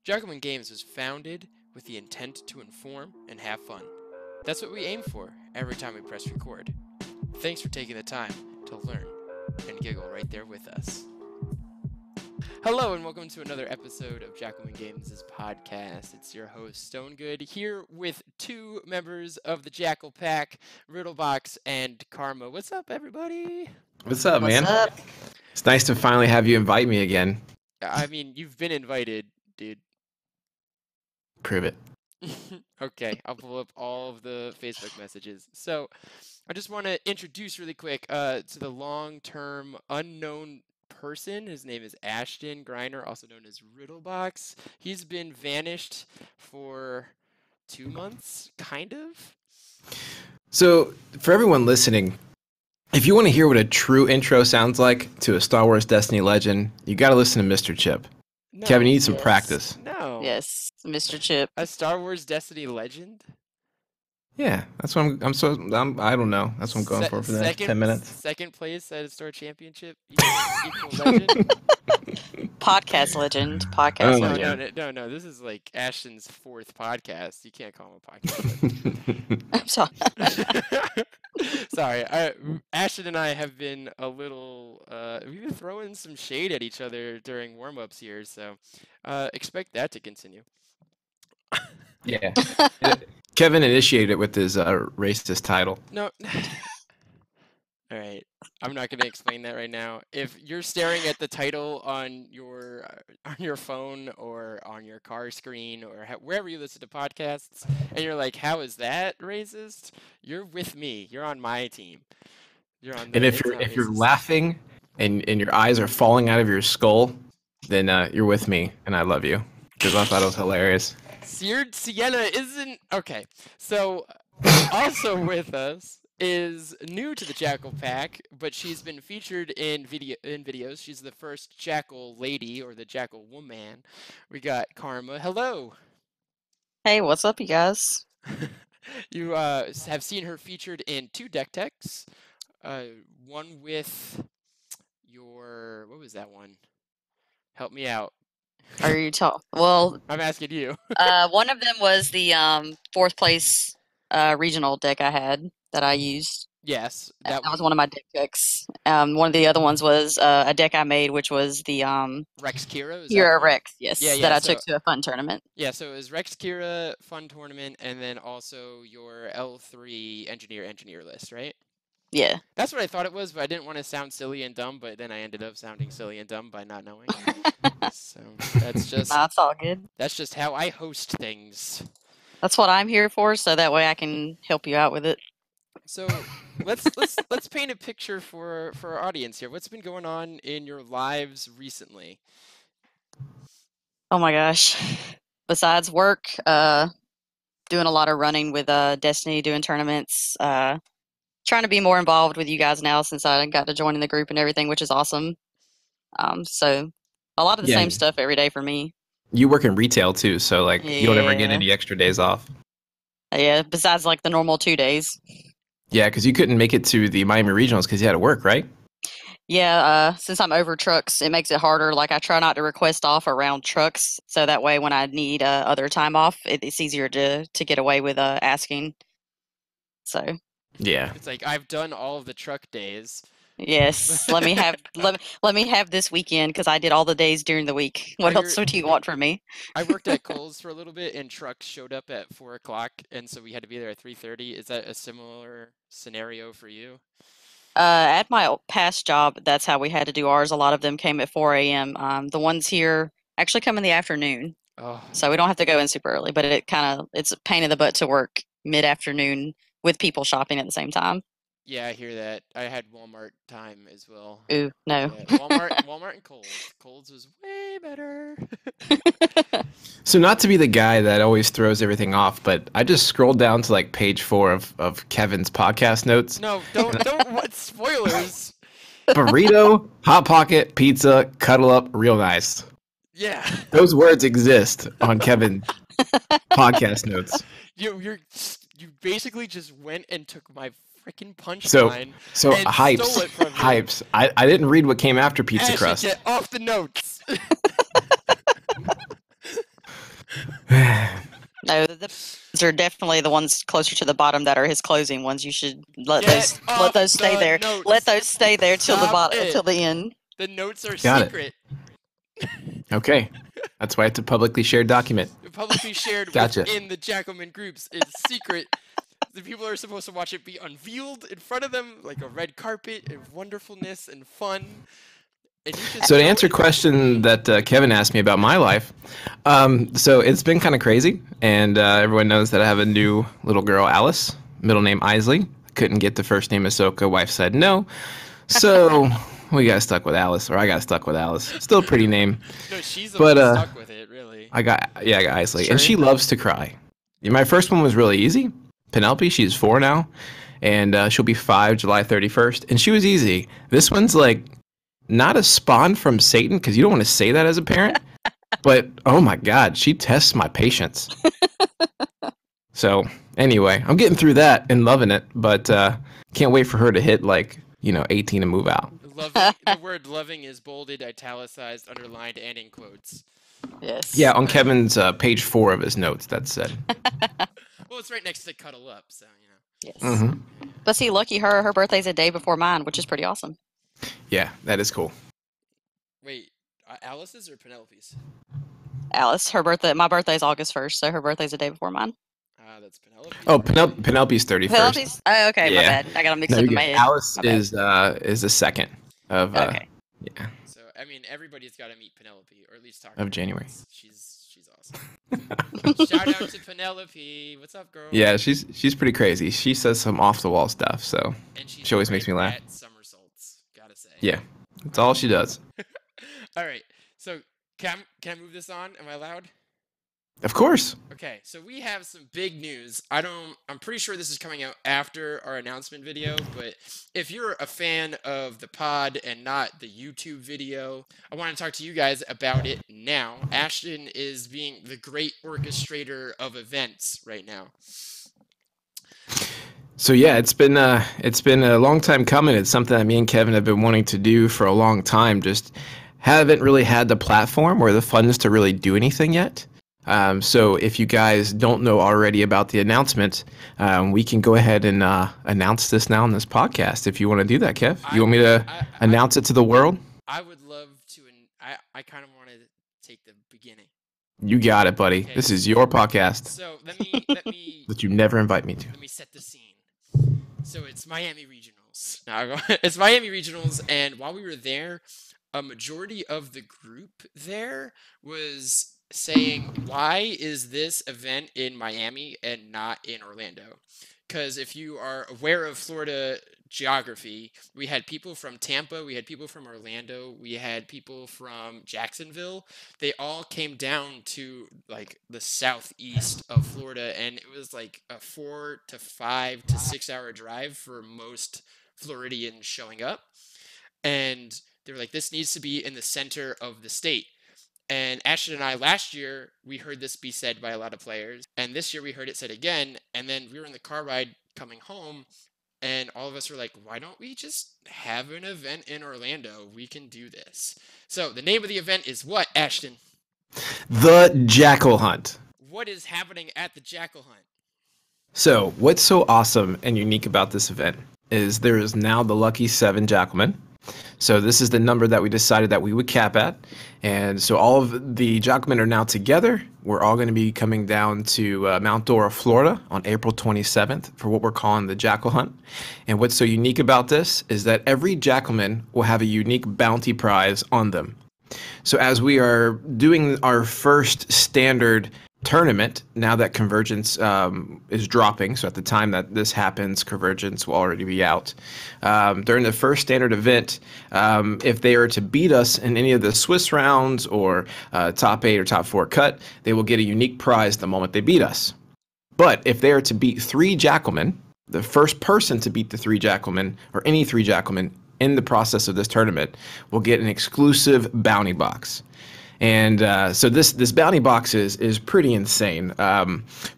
Jackalmen Games was founded with the intent to inform and have fun. That's what we aim for every time we press record. Thanks for taking the time to learn and giggle right there with us. Hello and welcome to another episode of Jackalmen Games' podcast. It's your host, Stonegood, here with two members of the Jackal Pack, Riddlebox and Karma. What's up, everybody? What's up, man? What's up? It's nice to finally have you invite me again. I mean, you've been invited, dude. Prove it. Okay, I'll pull up all of the Facebook messages. So, I just want to introduce really quick to the long-term unknown person. His name is Ashton Griner, also known as Riddlebox. He's been vanished for 2 months, kind of. So, for everyone listening, if you want to hear what a true intro sounds like to a Star Wars Destiny legend, you got to listen to Mr. Chip. No, Kevin, you need some practice. No. Yes, Mr. Chip. A Star Wars Destiny legend? Yeah, that's what I'm I don't know. That's what I'm going for the next 10 minutes. Second place at a Store Championship equal legend? Podcast legend. Podcast legend. No. This is like Ashton's 4th podcast. You can't call him a podcast legend. I'm sorry. Sorry, Ashton and I have been a little, we've been throwing some shade at each other during warm-ups here, so expect that to continue. Yeah. Kevin initiated it with his racist title. No. All right. I'm not going to explain that right now. If you're staring at the title on your phone or on your car screen or wherever you listen to podcasts, and you're like, "How is that racist?" You're with me. You're on my team. You're on. And if you're laughing and your eyes are falling out of your skull, then you're with me, and I love you because I thought it was hilarious. Seared Sienna isn't okay. So also with us is new to the Jackal Pack, but she's been featured in videos. She's the first Jackal lady or the Jackal woman. We got Karma. Hello. Hey, what's up, you guys? You have seen her featured in 2 deck techs. One with your what was that one? Help me out. Are you Well, I'm asking you. one of them was the 4th place regional deck I had that I used. Yes, that was one of my deck picks. One of the other ones was a deck I made, which was the Rex Kira. Kira Rex, yes, yeah, that I took to a fun tournament. Yeah, so it was Rex Kira fun tournament, and then also your L3 engineer list, right? Yeah. That's what I thought it was, but I didn't want to sound silly and dumb, but then I ended up sounding silly and dumb by not knowing. So that's just that's all good. That's just how I host things. That's what I'm here for, so that way I can help you out with it. So let's paint a picture for our audience here. What's been going on in your lives recently? Oh my gosh. Besides work, doing a lot of running with Destiny, doing tournaments, trying to be more involved with you guys now since I got to join in the group and everything, which is awesome. So a lot of the same stuff every day for me. You work in retail too, so like you don't ever get any extra days off. Yeah, besides like the normal 2 days. Yeah, because you couldn't make it to the Miami Regionals because you had to work, right? Yeah, since I'm over trucks, it makes it harder. Like I try not to request off around trucks, so that way when I need other time off, it's easier to get away with asking. So. Yeah. It's like I've done all of the truck days. Yes, let me have this weekend because I did all the days during the week. What else do you want from me? I worked at Kohl's for a little bit, and trucks showed up at 4 o'clock, and so we had to be there at 3:30. Is that a similar scenario for you? At my past job, that's how we had to do ours. A lot of them came at 4 a.m. The ones here actually come in the afternoon, so we don't have to go in super early. But it's a pain in the butt to work mid-afternoon with people shopping at the same time. Yeah, I hear that. I had Walmart time as well. Ooh, no. Yeah, Walmart and Kohl's. Kohl's was way better. So not to be the guy that always throws everything off, but I just scrolled down to like page 4 of Kevin's podcast notes. No, don't what spoilers. Burrito, Hot Pocket, pizza, cuddle up, real nice. Yeah. Those words exist on Kevin's podcast notes. You basically just went and took my freaking punchline. So hypes. I didn't read what came after pizza crust. Get off the notes. No, those are definitely the ones closer to the bottom that are his closing ones. You should let Get those stay off there. the notes. Let those stay there till the Stop bottom it. till the end. The notes are Got it. secret. Okay. That's why it's a publicly shared document. Publicly shared Gotcha. within the Jackalmen groups. It's secret. The people are supposed to watch it be unveiled in front of them like a red carpet of wonderfulness and fun. And you just So to know answer a it's- question that Kevin asked me about my life, so it's been kind of crazy, and everyone knows that I have a new little girl, Alice, middle name Isley. Couldn't get the first name Ahsoka. Wife said no, so we got stuck with Alice, or I got stuck with Alice. Still a pretty name. No, she's the But, one stuck with it, really. I got Isley, Sure. and she loves to cry. My first one was really easy. Penelope, she's 4 now, and she'll be 5 July 31st, and she was easy. This one's like not a spawn from Satan, because you don't want to say that as a parent, but oh my God, she tests my patience. So anyway, I'm getting through that and loving it, but can't wait for her to hit 18 and move out. The word loving is bolded, italicized, underlined, and in quotes. Yes. Yeah, on Kevin's page 4 of his notes, that's said. Well, it's right next to cuddle up, so, Yes. Hmm. But see, lucky her. Her birthday's a day before mine, which is pretty awesome. Yeah, that is cool. Wait, Alice's or Penelope's? Alice, her birthday. My birthday's August 1st, so her birthday's a day before mine. That's Penelope. Oh, Penelope's 31st. Penelope's. Oh, okay. My Yeah. bad. I got them mixed No, up you're in my good. head. Alice My bad. is the second of Okay. yeah, So, I mean, everybody's got to meet Penelope, or at least talk of to her January. once. She's awesome. Shout out to Penelope. What's up, girl? Yeah, she's pretty crazy. She says some off the wall stuff, so And she's she always makes me great laugh. at somersaults, gotta say. yeah, that's all she does. All right. So, can I move this on? Am I allowed? Of course. Okay, so we have some big news. I'm pretty sure this is coming out after our announcement video, but if you're a fan of the pod and not the YouTube video, I want to talk to you guys about it now. Ashton is being the great orchestrator of events right now. So yeah, it's been a long time coming. It's something that me and Kevin have been wanting to do for a long time. Just haven't really had the platform or the funds to really do anything yet. So if you guys don't know already about the announcement, we can go ahead and announce this now on this podcast. If you want to do that, Kev, you want me to announce it to the world? I would love to, and I kind of want to take the beginning. You got it, buddy. Okay. This is your podcast So let me that you never invite me to. let me set the scene. So it's Miami Regionals. It's Miami Regionals, and while we were there, a majority of the group there was saying, why is this event in Miami and not in Orlando? Because if you are aware of Florida geography, we had people from Tampa, we had people from Orlando, we had people from Jacksonville. They all came down to like the southeast of Florida, and it was like a 4 to 5 to 6 hour drive for most Floridians showing up. And they were like, this needs to be in the center of the state. And Ashton and I, last year, we heard this be said by a lot of players. And this year we heard it said again. And then we were in the car ride coming home, and all of us were like, why don't we just have an event in Orlando? We can do this. So the name of the event is what, Ashton? The Jackal Hunt. What is happening at the Jackal Hunt? So what's so awesome and unique about this event is there is now the lucky 7 Jackalmen. So this is the number that we decided that we would cap at. And so all of the Jackalmen are now together. We're all going to be coming down to Mount Dora, Florida on April 27th for what we're calling the Jackal Hunt. And what's so unique about this is that every Jackalman will have a unique bounty prize on them. So as we are doing our first standard tournament, now that Convergence is dropping, so at the time that this happens, Convergence will already be out. During the first standard event, if they are to beat us in any of the Swiss rounds or top 8 or top 4 cut, they will get a unique prize the moment they beat us. But if they are to beat 3 Jackalmen, the first person to beat the 3 Jackalmen, or any 3 Jackalmen in the process of this tournament, will get an exclusive bounty box. And so this bounty box is pretty insane.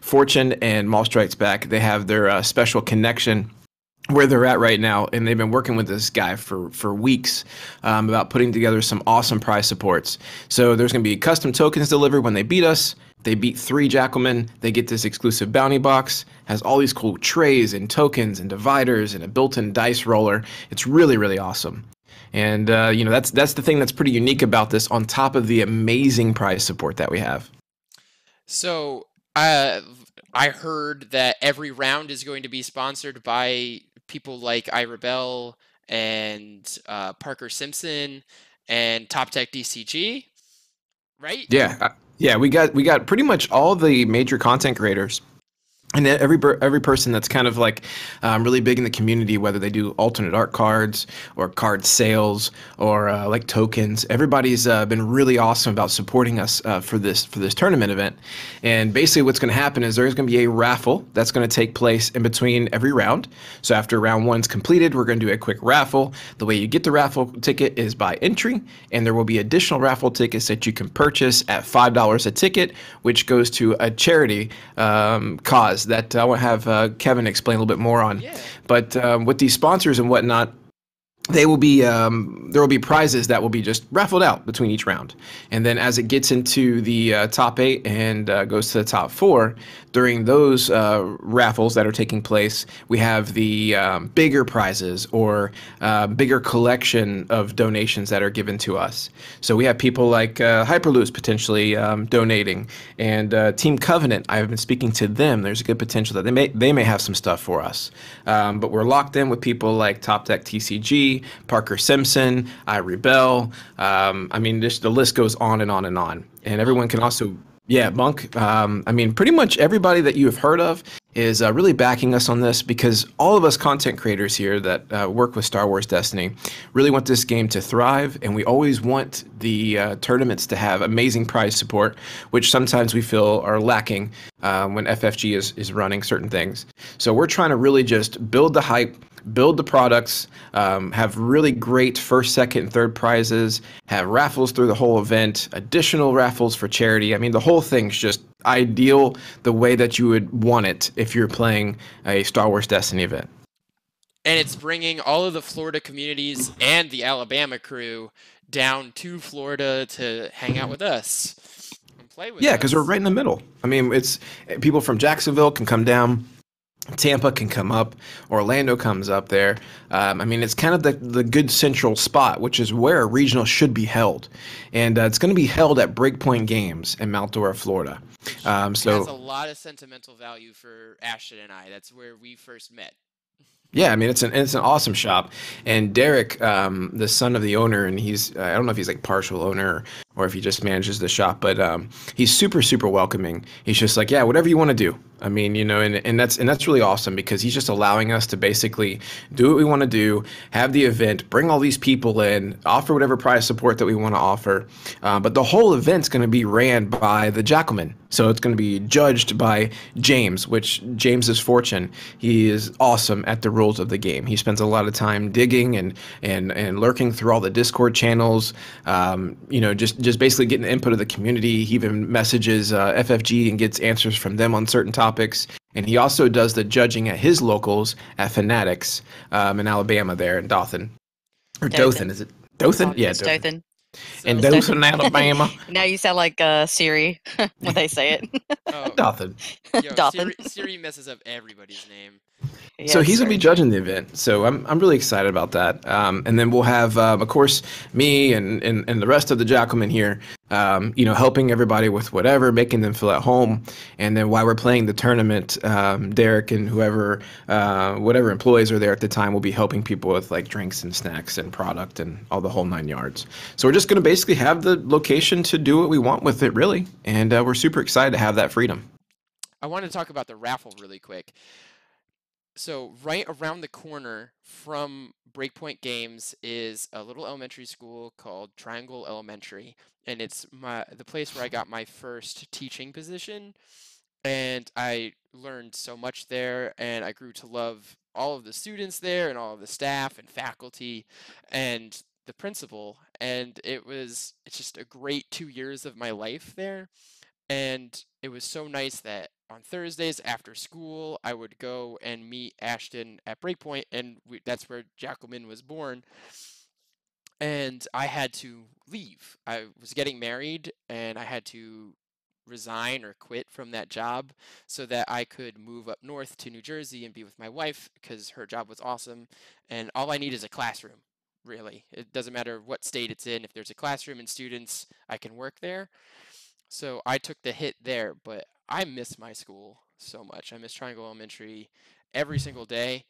Fortune and Maul Strikes Back, they have their special connection where they're at right now, and they've been working with this guy for weeks about putting together some awesome prize supports. So there's going to be custom tokens delivered when they beat us. They beat 3 Jackalmen. They get this exclusive bounty box. Has all these cool trays and tokens and dividers and a built-in dice roller. It's really, really awesome. And you know, that's the thing that's pretty unique about this, on top of the amazing prize support that we have. So I heard that every round is going to be sponsored by people like iRebel and Parker Simpson and TopDeckTCG, right? Yeah, we got pretty much all the major content creators. And every person that's kind of like really big in the community, whether they do alternate art cards or card sales or like tokens, everybody's been really awesome about supporting us for this tournament event. And basically, what's going to happen is there's going to be a raffle that's going to take place in between every round. So after round one's completed, we're going to do a quick raffle. The way you get the raffle ticket is by entry, and there will be additional raffle tickets that you can purchase at $5 a ticket, which goes to a charity cause that I want to have Kevin explain a little bit more on. Yeah. But with these sponsors and whatnot, they will be there will be prizes that will be just raffled out between each round, and then as it gets into the top 8 and goes to the top 4, during those raffles that are taking place, we have the bigger prizes or bigger collection of donations that are given to us. So we have people like Hyperloose potentially donating, and Team Covenant. I've been speaking to them. There's a good potential that they may have some stuff for us, but we're locked in with people like TopDeckTCG, Parker Simpson, iRebel. I mean, the list goes on and on and on. And everyone can also, yeah, Monk. I mean, pretty much everybody that you have heard of is really backing us on this, because all of us content creators here that work with Star Wars Destiny really want this game to thrive, and we always want the tournaments to have amazing prize support, which sometimes we feel are lacking when FFG is running certain things. So we're trying to really just build the hype, build the products, have really great first, second, and third prizes, have raffles through the whole event, additional raffles for charity. I mean, the whole thing's just ideal the way that you would want it if you're playing a Star Wars Destiny event. And it's bringing all of the Florida communities and the Alabama crew down to Florida to hang out with us and play with us. Yeah, because we're right in the middle. I mean, it's people from Jacksonville can come down. Tampa can come up, Orlando comes up there. I mean, it's kind of the good central spot, which is where a regional should be held. And it's going to be held at Breakpoint Games in Mount Dora, Florida. So it has a lot of sentimental value for Ashton and I. That's where we first met. Yeah, I mean, it's an awesome shop. And Derek, the son of the owner, and he's I don't know if he's like partial owner or if he just manages the shop, but he's super, super welcoming. He's just like, yeah, whatever you want to do. I mean, you know, and that's really awesome, because he's just allowing us to basically do what we want to do, have the event, bring all these people in, offer whatever prize support that we want to offer. But the whole event's going to be ran by the Jackalmen. So it's going to be judged by James, which James is Fortune. He is awesome at the rules of the game. He spends a lot of time digging and lurking through all the Discord channels, you know, just basically getting the input of the community. He even messages FFG and gets answers from them on certain topics. And he also does the judging at his locals at Fanatics in Alabama there in Dothan. Or Dothan, is it? Dothan? Yeah, Dothan. In Dothan, Alabama. Now you sound like Siri when they say it. Oh, Dothan. yo, Dothan. Siri messes up everybody's name. So Yes, he's gonna be sir. judging the event. So I'm really excited about that. And then we'll have, of course, me and the rest of the Jackalmen here, you know, helping everybody with whatever, making them feel at home. And then while we're playing the tournament, Derek and whoever, whatever employees are there at the time, will be helping people with like drinks and snacks and product and all the whole 9 yards. So we're just gonna basically have the location to do what we want with it, really. And we're super excited to have that freedom. I want to talk about the raffle really quick. So right around the corner from Breakpoint Games is a little elementary school called Triangle Elementary, and it's the place where I got my first teaching position, and I learned so much there, and I grew to love all of the students there and all of the staff and faculty and the principal, and it's just a great 2 years of my life there. And it was so nice that on Thursdays after school, I would go and meet Ashton at Breakpoint, and that's where Jackalmen was born. And I had to leave. I was getting married, and I had to resign or quit from that job so that I could move up north to New Jersey and be with my wife because her job was awesome. And all I need is a classroom, really. It doesn't matter what state it's in. If there's a classroom and students, I can work there. So I took the hit there, but I miss my school so much. I miss Triangle Elementary every single day.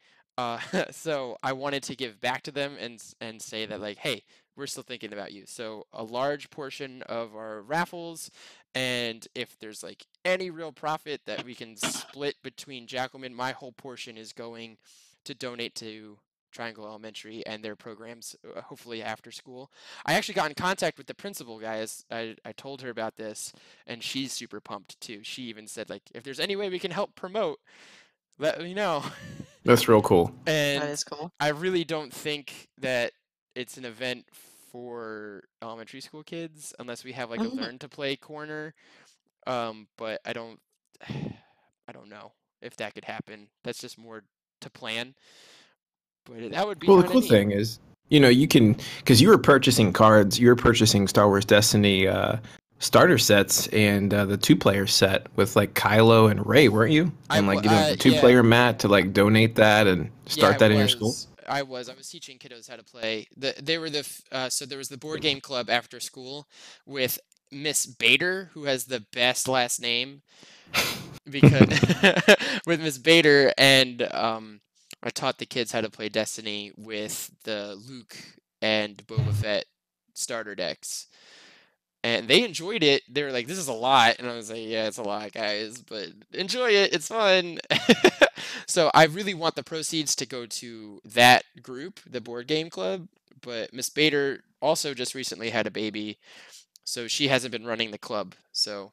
So I wanted to give back to them and say that, like, hey, we're still thinking about you. So a large portion of our raffles, and if there's like any real profit that we can split between Jackalmen, my whole portion is going to donate to Triangle Elementary and their programs, hopefully after school. I actually got in contact with the principal, guys. I told her about this, and she's super pumped too. She even said, like, if there's any way we can help promote, let me know. That's real cool. And That is cool. I really don't think that it's an event for elementary school kids unless we have like a learn to play corner. But I don't know if that could happen. That's just more to plan. But that would be Well, the kinda cool neat. thing is, you can, because you were purchasing cards, you were purchasing Star Wars Destiny starter sets and the 2-player set with like Kylo and Rey, weren't you? And like getting the 2-player mat to like donate that and start that in your school. I was teaching kiddos how to play. They were so there was the board game club after school with Miss Bader, who has the best last name, because with Miss Bader, and I taught the kids how to play Destiny with the Luke and Boba Fett starter decks. And they enjoyed it. They were like, this is a lot. And I was like, yeah, it's a lot, guys, but enjoy it. It's fun. So I really want the proceeds to go to that group, the board game club. But Miss Bader also just recently had a baby, so she hasn't been running the club. So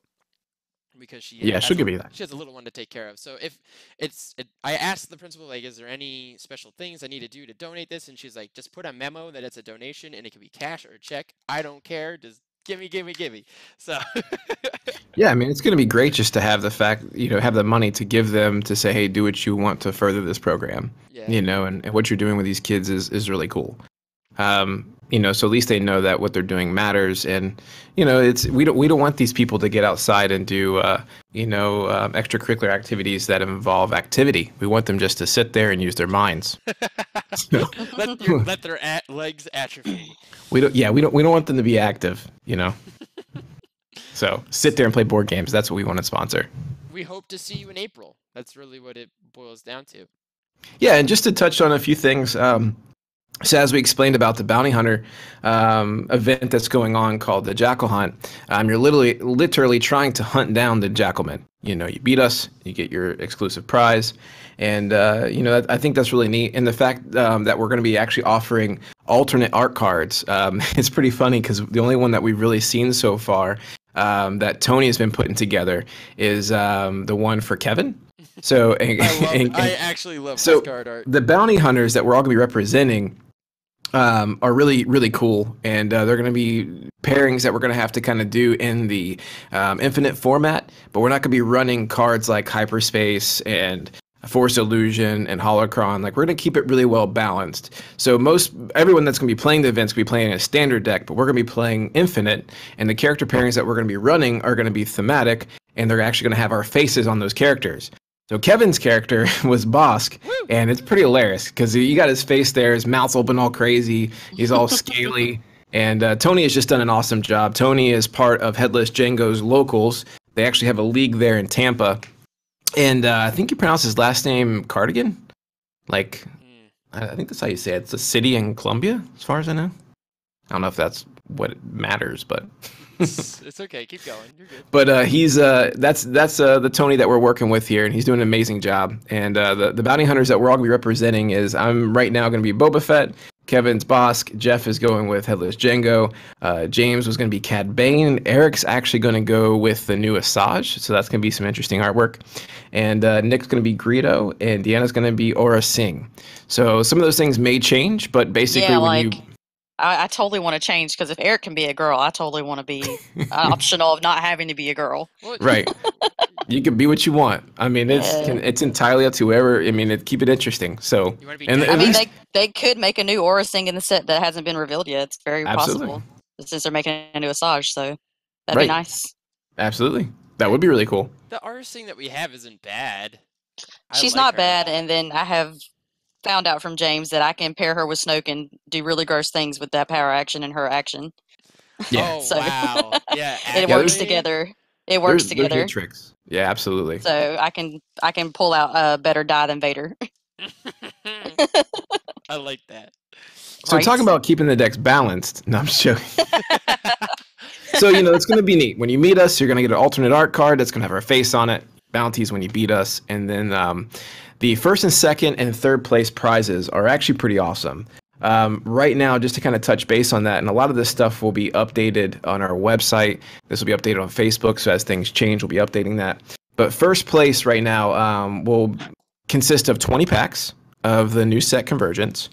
because she she'll give you that. she has a little one to take care of. So if I asked the principal, like, is there any special things I need to do to donate this? And she's like, just put a memo that it's a donation, and it can be cash or a check. I don't care. Just gimme. So Yeah, I mean, it's going to be great just to have the fact, have the money to give them to say, hey, do what you want to further this program. yeah. And what you're doing with these kids is really cool. So at least they know that what they're doing matters, and it's we don't want these people to get outside and do extracurricular activities that involve activity. We want them just to sit there and use their minds. let their legs atrophy. We don't want them to be active. So sit there and play board games. That's what we want to sponsor. We hope to see you in April. That's really what it boils down to. Yeah, and just to touch on a few things. So as we explained about the Bounty Hunter event that's going on called the Jackal Hunt, you're literally trying to hunt down the Jackalmen. You beat us, you get your exclusive prize. And, I think that's really neat. And the fact that we're going to be actually offering alternate art cards, it's pretty funny because the only one that we've really seen so far that Tony has been putting together is the one for Kevin. So I actually love this card art. The bounty hunters that we're all going to be representing are really, really cool. And they're going to be pairings that we're going to have to kind of do in the infinite format. But we're not going to be running cards like Hyperspace and Force Illusion and Holocron. Like, we're going to keep it really well balanced. So everyone that's going to be playing the events will be playing a standard deck, but we're going to be playing infinite. And the character pairings that we're going to be running are going to be thematic, and they're actually going to have our faces on those characters. So Kevin's character was Bosk, and it's pretty hilarious because you got his face there, his mouth's open all crazy, he's all scaly, and Tony has just done an awesome job. Tony is part of Headless Django's Locals. They actually have a league there in Tampa, and I think you pronounce his last name Cardigan. Like, I think that's how you say it. It's a city in Colombia, as far as I know. I don't know if that's what matters, but... It's okay. Keep going. You're good. But that's the Tony that we're working with here, and he's doing an amazing job. And the bounty hunters that we're all going to be representing is I'm right now going to be Boba Fett, Kevin's Bosk, Jeff is going with Headless Django, James was going to be Cad Bane, Eric's actually going to go with the new Asajj, so that's going to be some interesting artwork. And Nick's going to be Greedo, and Deanna's going to be Aura Singh. So some of those things may change, but basically I totally want to change because if Eric can be a girl, I totally want to be optional of not having to be a girl. Well, right. You can be what you want. I mean, Yeah. it's entirely up to whoever. I mean, keep it interesting. So, You want to be and dead? at I mean, least, they could make a new Aura Sing in the set that hasn't been revealed yet. It's very absolutely, possible since they're making a new Asajj, so that'd be right, nice. absolutely, that would be really cool. The artist that we have isn't bad. She's like not her. bad, and then I have found out from James that I can pair her with Snoke and do really gross things with that power action and her action. Yeah, Oh So wow! Yeah, it Yeah, works actually, together. It works there's neat together. tricks. Yeah, absolutely. So I can pull out a better die than Vader. I like that. So Right? talk about keeping the decks balanced. No, I'm just joking. So it's going to be neat. When you meet us, you're going to get an alternate art card that's going to have our face on it. Bounties when you beat us, and then the first and second and third place prizes are actually pretty awesome. Right now, just to kind of touch base on that, and a lot of this stuff will be updated on our website. This will be updated on Facebook, so as things change, we'll be updating that. But first place right now will consist of 20 packs of the new set Convergence,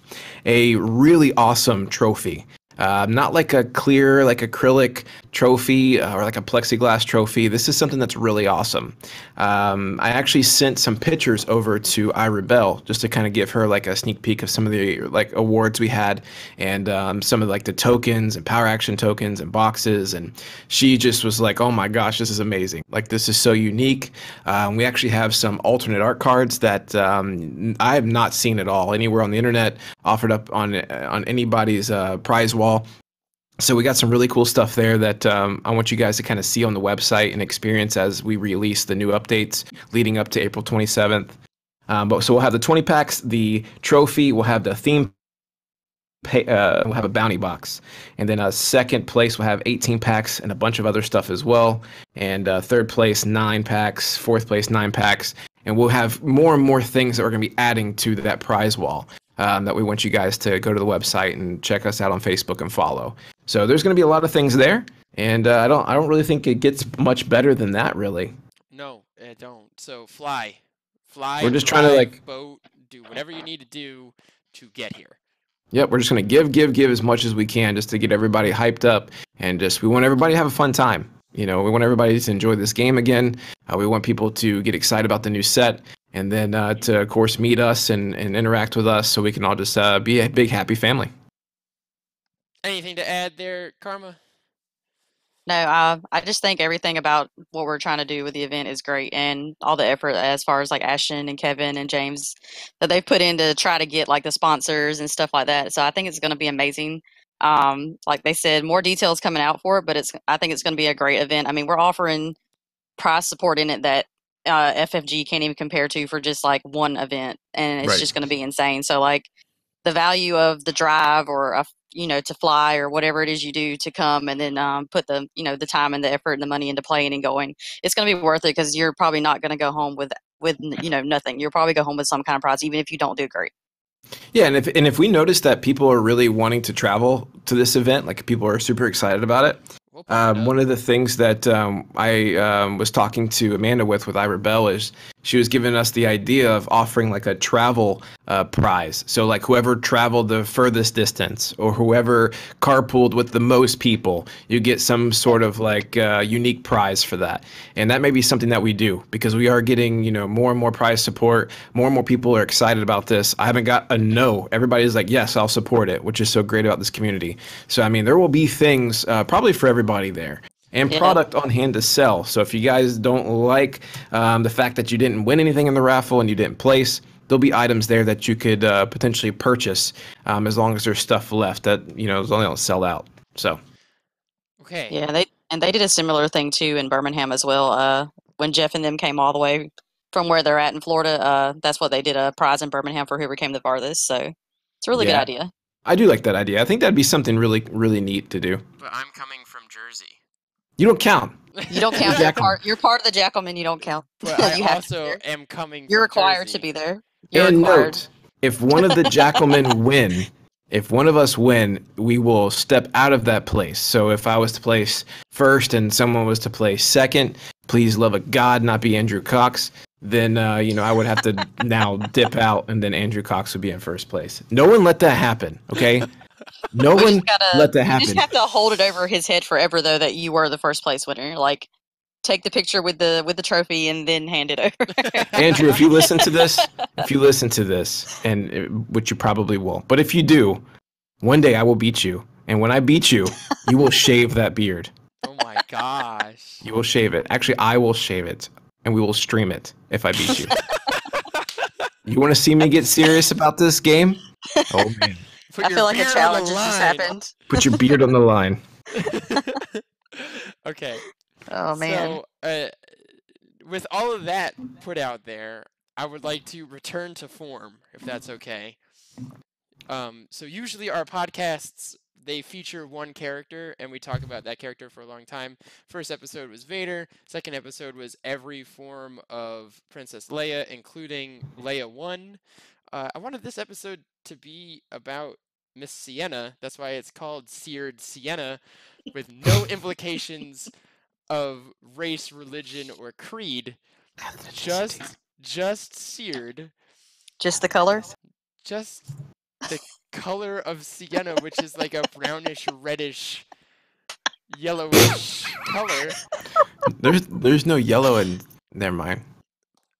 a really awesome trophy. Not like a clear, like acrylic trophy or like a plexiglass trophy. This is something that's really awesome. I actually sent some pictures over to iRebel just to kind of give her like a sneak peek of some of the like awards we had and some of like the tokens and power action tokens and boxes. And she just was like, oh my gosh, this is amazing. Like this is so unique. We actually have some alternate art cards that I have not seen at all anywhere on the internet offered up on anybody's prize wall. So we got some really cool stuff there that I want you guys to kind of see on the website and experience as we release the new updates leading up to April 27th. So we'll have the 20 packs, the trophy, we'll have the theme, we'll have a bounty box, and then second place we'll have 18 packs and a bunch of other stuff as well. And third place 9 packs, fourth place 9 packs, and we'll have more and more things that we're going to be adding to that prize wall. That we want you guys to go to the website and check us out on Facebook and follow. So there's going to be a lot of things there, and I don't really think it gets much better than that, really. No, I don't. So fly. We're just trying to like boat, do whatever you need to do to get here. Yep, we're just going to give as much as we can just to get everybody hyped up, and we want everybody to have a fun time. We want everybody to enjoy this game again. We want people to get excited about the new set. And then to, of course, meet us and interact with us so we can all just be a big, happy family. Anything to add there, Karma? No, I just think everything about what we're trying to do with the event is great, and all the effort as far as like Ashton and Kevin and James that they've put in to try to get like the sponsors and stuff like that. So I think it's going to be amazing. Like they said, more details coming out for it, but I think it's going to be a great event. I mean, we're offering prize support in it that FFG can't even compare to for just like one event, and it's just going to be insane. So like the value of the drive or to fly or whatever it is you do to come and then put the the time and the effort and the money into playing and going, it's going to be worth it because you're probably not going to go home with nothing. You'll probably go home with some kind of prize even if you don't do great. Yeah, and if we notice that people are really wanting to travel to this event, like people are super excited about it. One of the things that I was talking to Amanda with iRebel is she was giving us the idea of offering like a travel prize. So like whoever traveled the furthest distance or whoever carpooled with the most people, you get some sort of like unique prize for that. And that may be something that we do because we are getting more and more prize support. More and more people are excited about this. I haven't got a no. Everybody's like, yes, I'll support it, which is so great about this community. So I mean, there will be things probably for everybody there. And product on hand to sell. So if you guys don't like the fact that you didn't win anything in the raffle and you didn't place, there'll be items there that you could potentially purchase as long as there's stuff left that as long as they don't sell out. So. Okay. Yeah, they did a similar thing too in Birmingham as well. When Jeff and them came all the way from where they're at in Florida, that's what they did, a prize in Birmingham for whoever came the farthest. So it's a really good idea. I do like that idea. I think that'd be something really, really neat to do. But I'm coming from Jersey. You don't count. You don't count. You're part of the Jackalmen. You don't count. But I also am coming. You're required Jersey. to be there. And note, if one of the Jackalmen win, if one of us win, we will step out of that place. So if I was to place first and someone was to place second, please love of God, not be Andrew Cox. Then I would have to now dip out, and then Andrew Cox would be in first place. No one let that happen. Okay. No one let that happen. You just have to hold it over his head forever, though, that you were the first place winner. Like, take the picture with the trophy and then hand it over. Andrew, if you listen to this, which you probably will, but if you do, one day I will beat you, and when I beat you, you will shave that beard. Oh my gosh. You will shave it. Actually, I will shave it, and we will stream it if I beat you. You want to see me get serious about this game? Oh man! I feel like a challenge has just happened. Put your beard on the line. Okay. Oh man. So, with all of that put out there, I would like to return to form, if that's okay. So usually our podcasts, they feature one character, and we talk about that character for a long time. First episode was Vader. Second episode was every form of Princess Leia, including Leia 1. I wanted this episode to be about Miss Sienna. That's why it's called Seared Sienna, with no implications of race, religion, or creed. Just seared. Just the color? Just the color of Sienna, which is like a brownish, reddish, yellowish color. There's no yellow in. Never mind.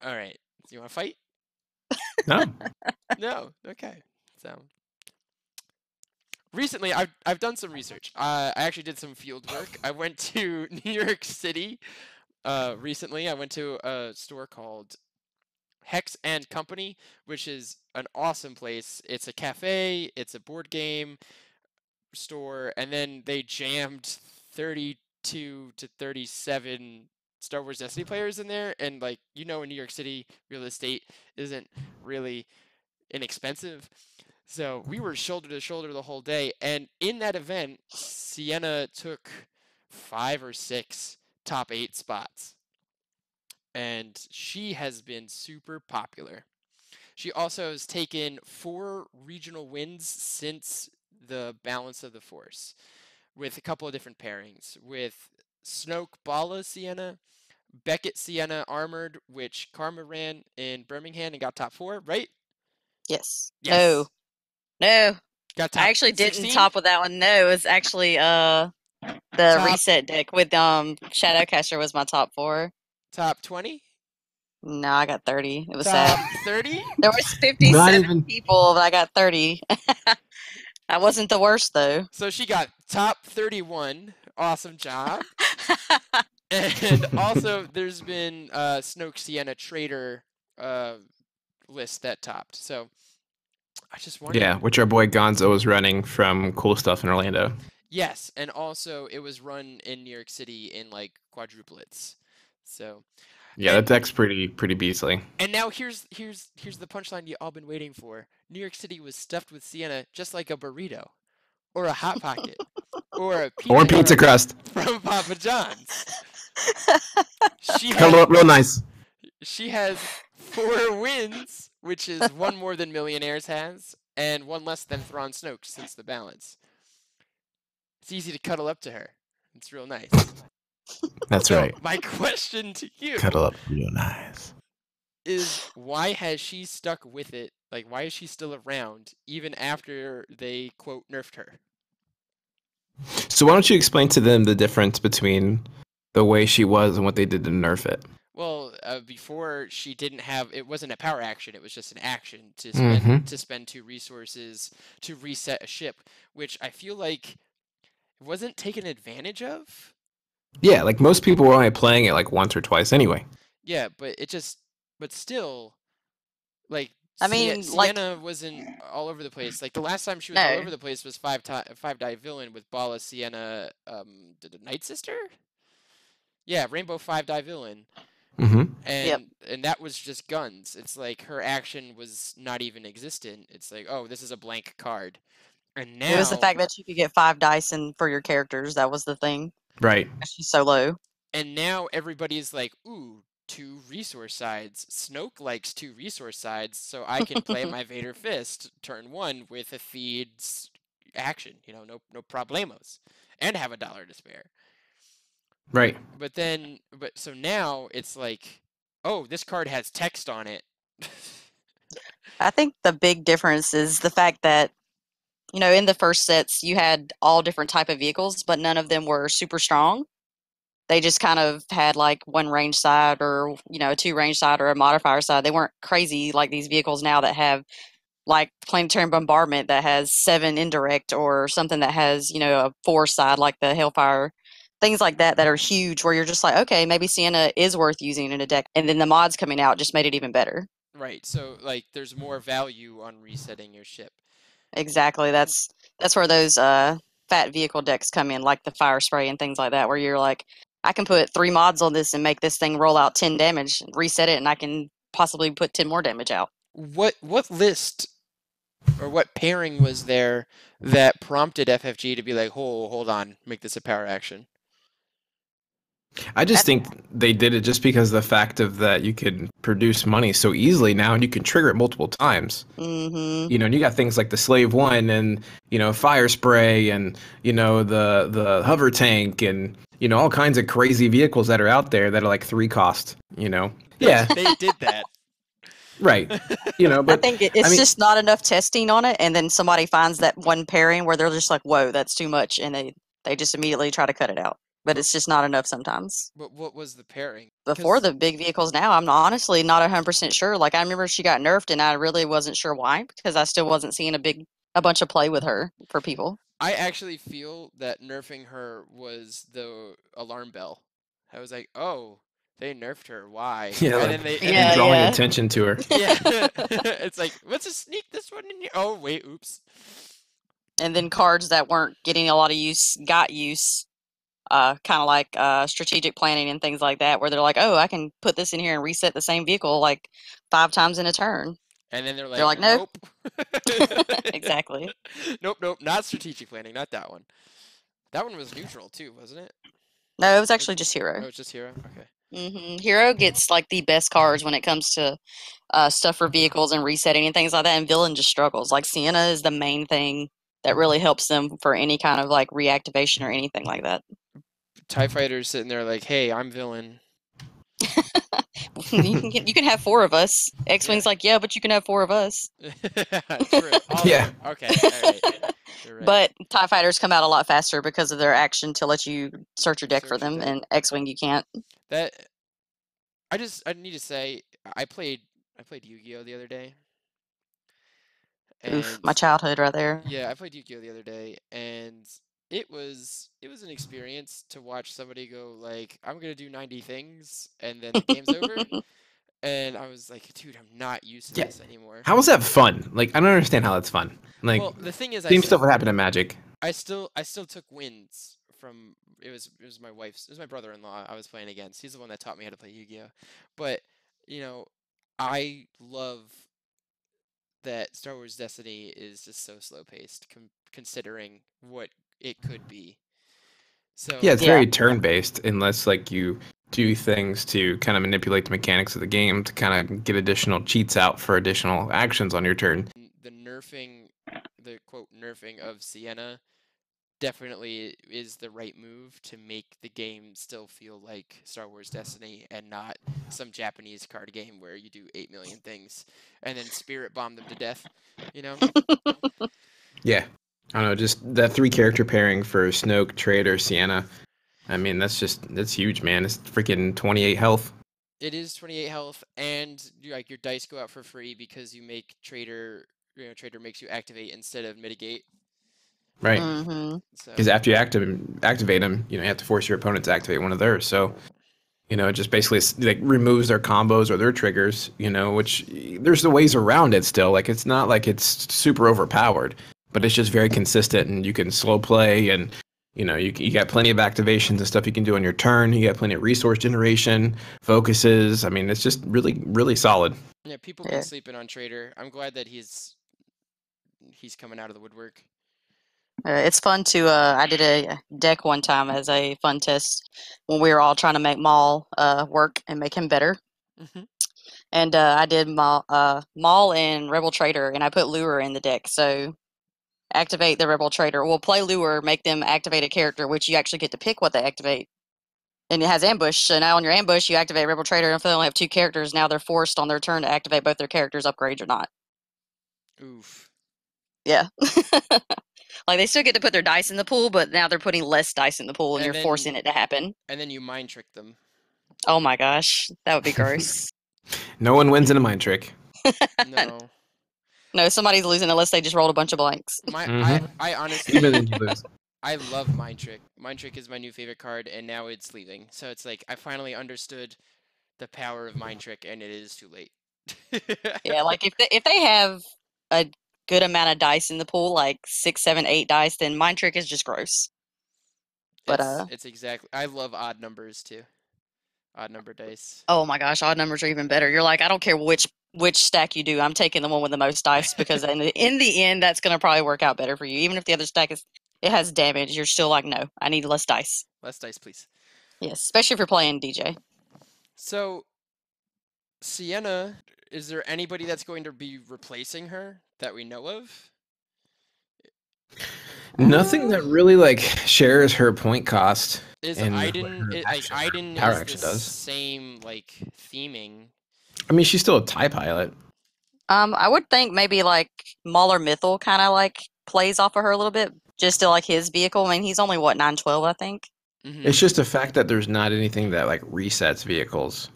All right. Do you want to fight? No. No. Okay. So recently, I've done some research. I actually did some field work. I went to New York City. Recently, I went to a store called Hex and Company, which is an awesome place. It's a cafe, it's a board game store, and then they jammed 32 to 37 Star Wars Destiny players in there. And like, in New York City, real estate isn't really inexpensive. So we were shoulder to shoulder the whole day. And in that event, Sienna took 5 or 6 top 8 spots. And she has been super popular. She also has taken 4 regional wins since the Balance of the Force, with a couple of different pairings, with Snoke Bala Sienna, Beckett Sienna Armored, which Karma ran in Birmingham and got top 4, right? Yes. Yes. No. Got top I actually 16? didn't top with that one. No, it was actually the reset deck with Shadowcaster was my top 4. Top 20? No, I got 30. It was Top sad. 30? There was 57 people, but I got 30. I wasn't the worst though. So she got top 31. Awesome job. And also, there's been Snoke Sienna Trader list that topped. So I just wanted. Yeah, which our boy Gonzo was running from Cool Stuff in Orlando. Yes, and also it was run in New York City in like quadruplets. So. Yeah, that deck's pretty beastly. And now here's the punchline you all been waiting for. New York City was stuffed with Sienna just like a burrito, or a hot pocket, or a pizza crust from Papa John's. Curled up real nice. She has 4 wins, which is 1 more than Millionaires has, and 1 less than Thrawn Snoke since the Balance. It's easy to cuddle up to her. It's real nice. That's right. My question to you, cuddle up real nice, is why has she stuck with it? Like, why is she still around even after they quote nerfed her? So why don't you explain to them the difference between the way she was and what they did to nerf it? Well, before she didn't have, it wasn't a power action, it was just an action to spend 2 resources to reset a ship, which I feel like wasn't taken advantage of. Yeah, like most people were only playing it like once or twice anyway. Yeah, but still, like, I mean, Sienna wasn't all over the place. Like the last time she was all over the place was 5-die villain with Bala Sienna, the Night Sister. Yeah, Rainbow 5-die villain. And that was just guns. It's like her action was not even existent. It's like, oh, this is a blank card. And now it was the fact that you could get 5 dice and for your characters. That was the thing. Right. She's so low. And now everybody's like, ooh, 2 resource sides. Snoke likes 2 resource sides, so I can play my Vaders Fist turn 1 with a feed's action. No problemos. And have $1 to spare. Right. So now it's like, oh, this card has text on it. I think the big difference is the fact that, in the first sets, you had all different type of vehicles, but none of them were super strong. they just kind of had like one range side or, a two range side or a modifier side. They weren't crazy like these vehicles now that have like planetary bombardment that has 7 indirect or something that has, a 4 side like the Hellfire. Things like that are huge where you're just like, okay, maybe Sienna is worth using in a deck. And then the mods coming out just made it even better. Right. So like there's more value on resetting your ship. Exactly. That's where those fat vehicle decks come in, like the fire spray and things like that, where you're like, I can put 3 mods on this and make this thing roll out 10 damage, reset it, and I can possibly put 10 more damage out. What list or what pairing was there that prompted FFG to be like, hold on, make this a power action? I just think they did it just because of the fact of that you could produce money so easily now, and you can trigger it multiple times. Mm-hmm. And you got things like the Slave One, and fire spray, and the hover tank, and all kinds of crazy vehicles that are out there that are like 3 cost. Yeah, They did that. right. But I think it's just not enough testing on it, and then somebody finds that one pairing where they're just like, "Whoa, that's too much," and they just immediately try to cut it out. But it's just not enough sometimes. But what was the pairing? Before the big vehicles now, I'm honestly not 100% sure. Like, I remember she got nerfed, and I really wasn't sure why, because I still wasn't seeing a bunch of play with her for people. I actually feel that nerfing her was the alarm bell. I was like, oh, they nerfed her. Why? Yeah, and like, then they drawing attention to her. Yeah. It's like, let's just sneak this one in here. Oh, wait, oops. And then cards that weren't getting a lot of use got use. Kind of like strategic planning and things like that, where they're like, oh, I can put this in here and reset the same vehicle like 5 times in a turn. And then they're like nope. Exactly. Nope, not strategic planning, not that one. That one was neutral too, wasn't it? No, it was actually just hero. Oh, it's just hero? Okay. Mm-hmm. Hero gets like the best cards when it comes to stuff for vehicles and resetting and things like that, and villain just struggles. Like Sienna is the main thing that really helps them for any kind of like reactivation or anything like that. TIE Fighter's sitting there like, hey, I'm villain. you can have 4 of us. X-Wing's like, yeah, but you can have 4 of us. True. Yeah. Okay. All right. You're right. But TIE Fighters come out a lot faster because of their action to let you search your deck for them, and X-Wing you can't. That I need to say I played Yu-Gi-Oh the other day. Oof, my childhood right there. Yeah, I played Yu-Gi-Oh the other day, and it was an experience to watch somebody go like, I'm gonna do 90 things, and then the game's over. And I was like, dude, I'm not used to this anymore. How is that fun? Like, I don't understand how that's fun. Like, well, the thing is, same stuff would happen in Magic. I still took wins from it was my brother-in-law I was playing against. He's the one that taught me how to play Yu-Gi-Oh. But I love that Star Wars Destiny is just so slow-paced, considering what it could be. So yeah, it's very turn-based, unless like you do things to kind of manipulate the mechanics of the game to kind of get additional cheats out for additional actions on your turn. The quote nerfing of Sienna definitely is the right move to make the game still feel like Star Wars Destiny and not some Japanese card game where you do 8 million things and then spirit bomb them to death, Yeah. I don't know, just that 3 character pairing for Snoke, Trader, Sienna. I mean, that's huge, man. It's freaking 28 health. It is 28 health, and your dice go out for free because you make Trader. Trader makes you activate instead of mitigate. Right. Because after you activate them, you have to force your opponent to activate one of theirs. So, it just basically like removes their combos or their triggers. Which there's the ways around it still. Like it's not like it's super overpowered, but it's just very consistent, and you can slow play, and you got plenty of activations and stuff you can do on your turn. You got plenty of resource generation, focuses. I mean, it's just really, really solid. Yeah, people been sleeping on Trader. I'm glad that he's coming out of the woodwork. It's fun to. I did a deck one time as a fun test when we were all trying to make Maul work and make him better. Mm-hmm. And I did Maul and Rebel Trader, and I put Lure in the deck. So activate the Rebel Trader. Well, play Lure, make them activate a character, which you actually get to pick what they activate. And it has ambush. So now on your ambush, you activate Rebel Trader. And if they only have 2 characters, now they're forced on their turn to activate both their characters, upgrades or not. Oof. Yeah. Like they still get to put their dice in the pool, but now they're putting less dice in the pool, and And you're then- forcing it to happen. And then you mind trick them. Oh my gosh, that would be gross. No one wins in a mind trick. No. No, somebody's losing unless they just rolled a bunch of blanks. I honestly, Even then you lose. I love Mind Trick. Mind Trick is my new favorite card, and now it's leaving. So it's like I finally understood the power of Mind Trick, and it is too late. Yeah, like if they have a good amount of dice in the pool, like 6, 7, 8 dice, then Mind Trick is just gross. But it's exactly. I love odd numbers too. Odd number dice. oh my gosh, odd numbers are even better. You're like, I don't care which stack you do, I'm taking the one with the most dice because in the end, that's gonna probably work out better for you. Even if the other stack has damage, you're still like, no, I need less dice. Less dice, please. Yes, especially if you're playing DJ. So, Sienna, is there anybody that's going to be replacing her that we know of? Nothing that really like shares her point cost. Is and Aiden her action- Aiden power is action the does. same like theming? I mean, she's still a TIE pilot. I would think maybe like Mauler Mythal kind of like plays off of her a little bit, just to like his vehicle. I mean, he's only what 912, I think. Mm-hmm. It's just a fact that there's not anything that like resets vehicles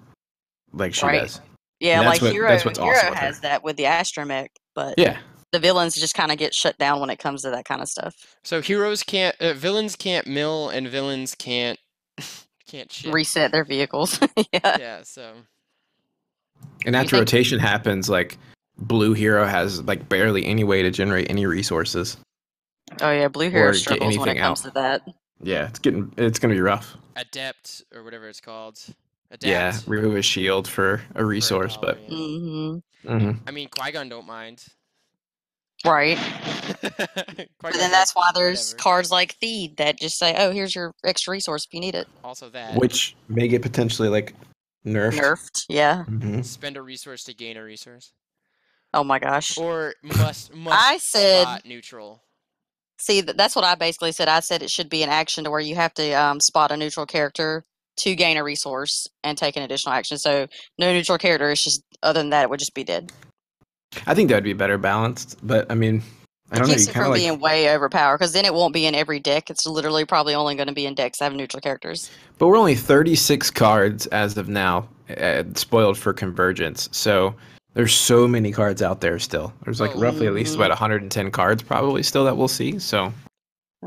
like she Right. does. Yeah, And like that's what's Hero awesome with her. has that with the Astromech, but Yeah. the villains just kind of get shut down when it comes to that kind of stuff. So villains can't mill, and villains can't ship. Reset their vehicles. Yeah. Yeah, so And after rotation happens, like Blue Hero has like barely any way to generate any resources. Oh yeah, Blue Hero Or get struggles when it anything comes out. to that. Yeah, it's gonna be rough. Adept or whatever it's called. Adapt. Yeah, remove a shield for a resource, dollar, but yeah. Hmm mhm. I mean, Qui-Gon don't mind. Right. Qui-Gon's But then like, that's why there's whatever. cards like Feed that just say, "Oh, here's your extra resource if you need it." Also that. Which may get potentially like nerfed. Nerfed, yeah. Mhm. Spend a resource to gain a resource. Oh my gosh. Or must I said- spot neutral. See, that's what I basically said. I said it should be an action to where you have to spot a neutral character to gain a resource and take an additional action. So no neutral character. It's just other than that, it would just be dead. I think that would be better balanced, but I mean, I don't know. Keeps You it kind from of being way overpowered because then it won't be in every deck. It's literally probably only going to be in decks that have neutral characters. But we're only 36 cards as of now, spoiled for convergence. So there's so many cards out there still. There's like Oh. roughly at least about 110 cards probably still that we'll see. So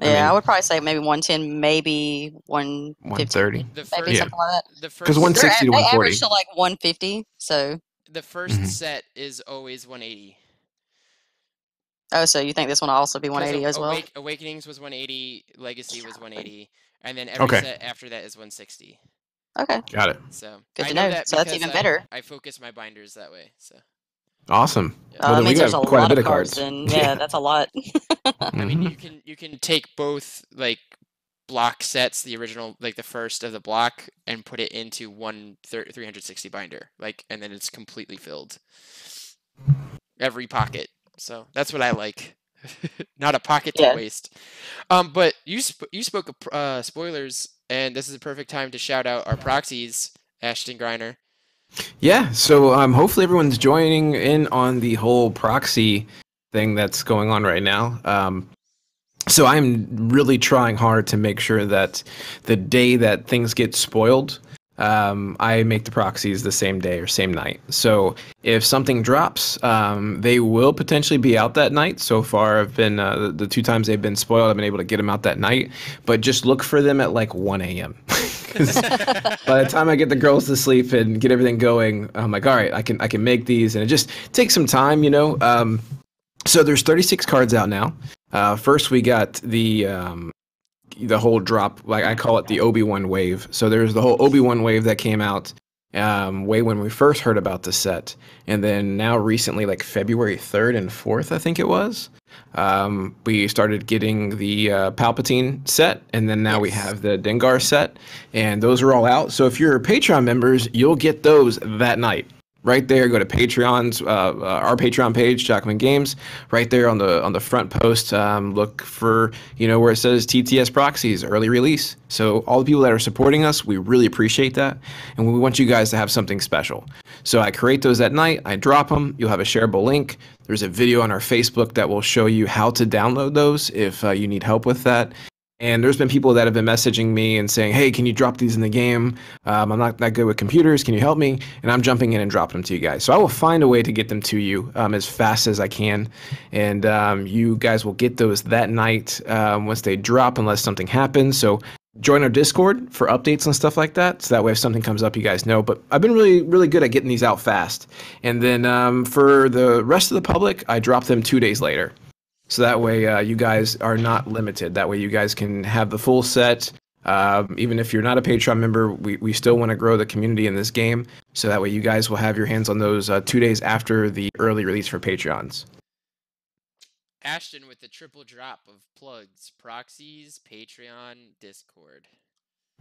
Yeah, I mean- would probably say maybe 110, maybe 150. 130. The Maybe first, something like that. the Because first, 160 to They 140. average to like 150. So, the first Mhm. set is always 180. oh, so you think this one will also be 180 as well? Awakenings was 180, Legacy was 180, and then every Okay. set after that is 160. Okay, Got it. So Good I to know know. that So that's because even better. I focus my binders that way. So Awesome. Yeah. Well, that then we means there's got a quite a lot bit of of cards. cards. Then yeah, that's a lot. I mean, Mhm. you can take both like block sets, the original like the first of the block, and put it into one 360 binder, like, and then it's completely filled. Every pocket. So that's what I like. Not a pocket to Yeah. waste. But you spoke of spoilers, and this is a perfect time to shout out our proxies, Ashton Griner. Yeah, so hopefully everyone's joining in on the whole proxy thing that's going on right now. So I'm really trying hard to make sure that the day that things get spoiled, I make the proxies the same day or same night. So if something drops, they will potentially be out that night. So far, I've been the 2 times they've been spoiled, I've been able to get them out that night. But just look for them at like 1 a.m. 'Cause by the time I get the girls to sleep and get everything going, I'm like, all right, I can make these, and it just takes some time, you know. So there's 36 cards out now. First, we got the whole drop, like I call it the Obi-Wan wave. So there's the whole Obi-Wan wave that came out way when we first heard about the set, and then now recently, like February 3rd and 4th, I think it was. We started getting the Palpatine set, and then now we Yes. have the Dengar set, and those are all out. So if you're Patreon members, you'll get those that night. right there. Go to Patreon's, our Patreon page, Jackalmen Games. Right there on the front post, look for where it says TTS Proxies early release. So all the people that are supporting us, we really appreciate that, and we want you guys to have something special. So I create those at night. I drop them. You'll have a shareable link. There's a video on our Facebook that will show you how to download those if you need help with that. And there's been people that have been messaging me and saying, hey, can you drop these in the game? I'm not that good with computers. Can you help me? And I'm jumping in and dropping them to you guys. So I will find a way to get them to you as fast as I can. And you guys will get those that night once they drop, unless something happens. So join our Discord for updates and stuff like that. So that way if something comes up, you guys know. But I've been really, really good at getting these out fast. And then for the rest of the public, I drop them 2 days later. So that way you guys are not limited. That way you guys can have the full set. Even if you're not a Patreon member, we still want to grow the community in this game. So that way you guys will have your hands on those 2 days after the early release for Patreons. Ashton with the triple drop of plugs, proxies, Patreon, Discord.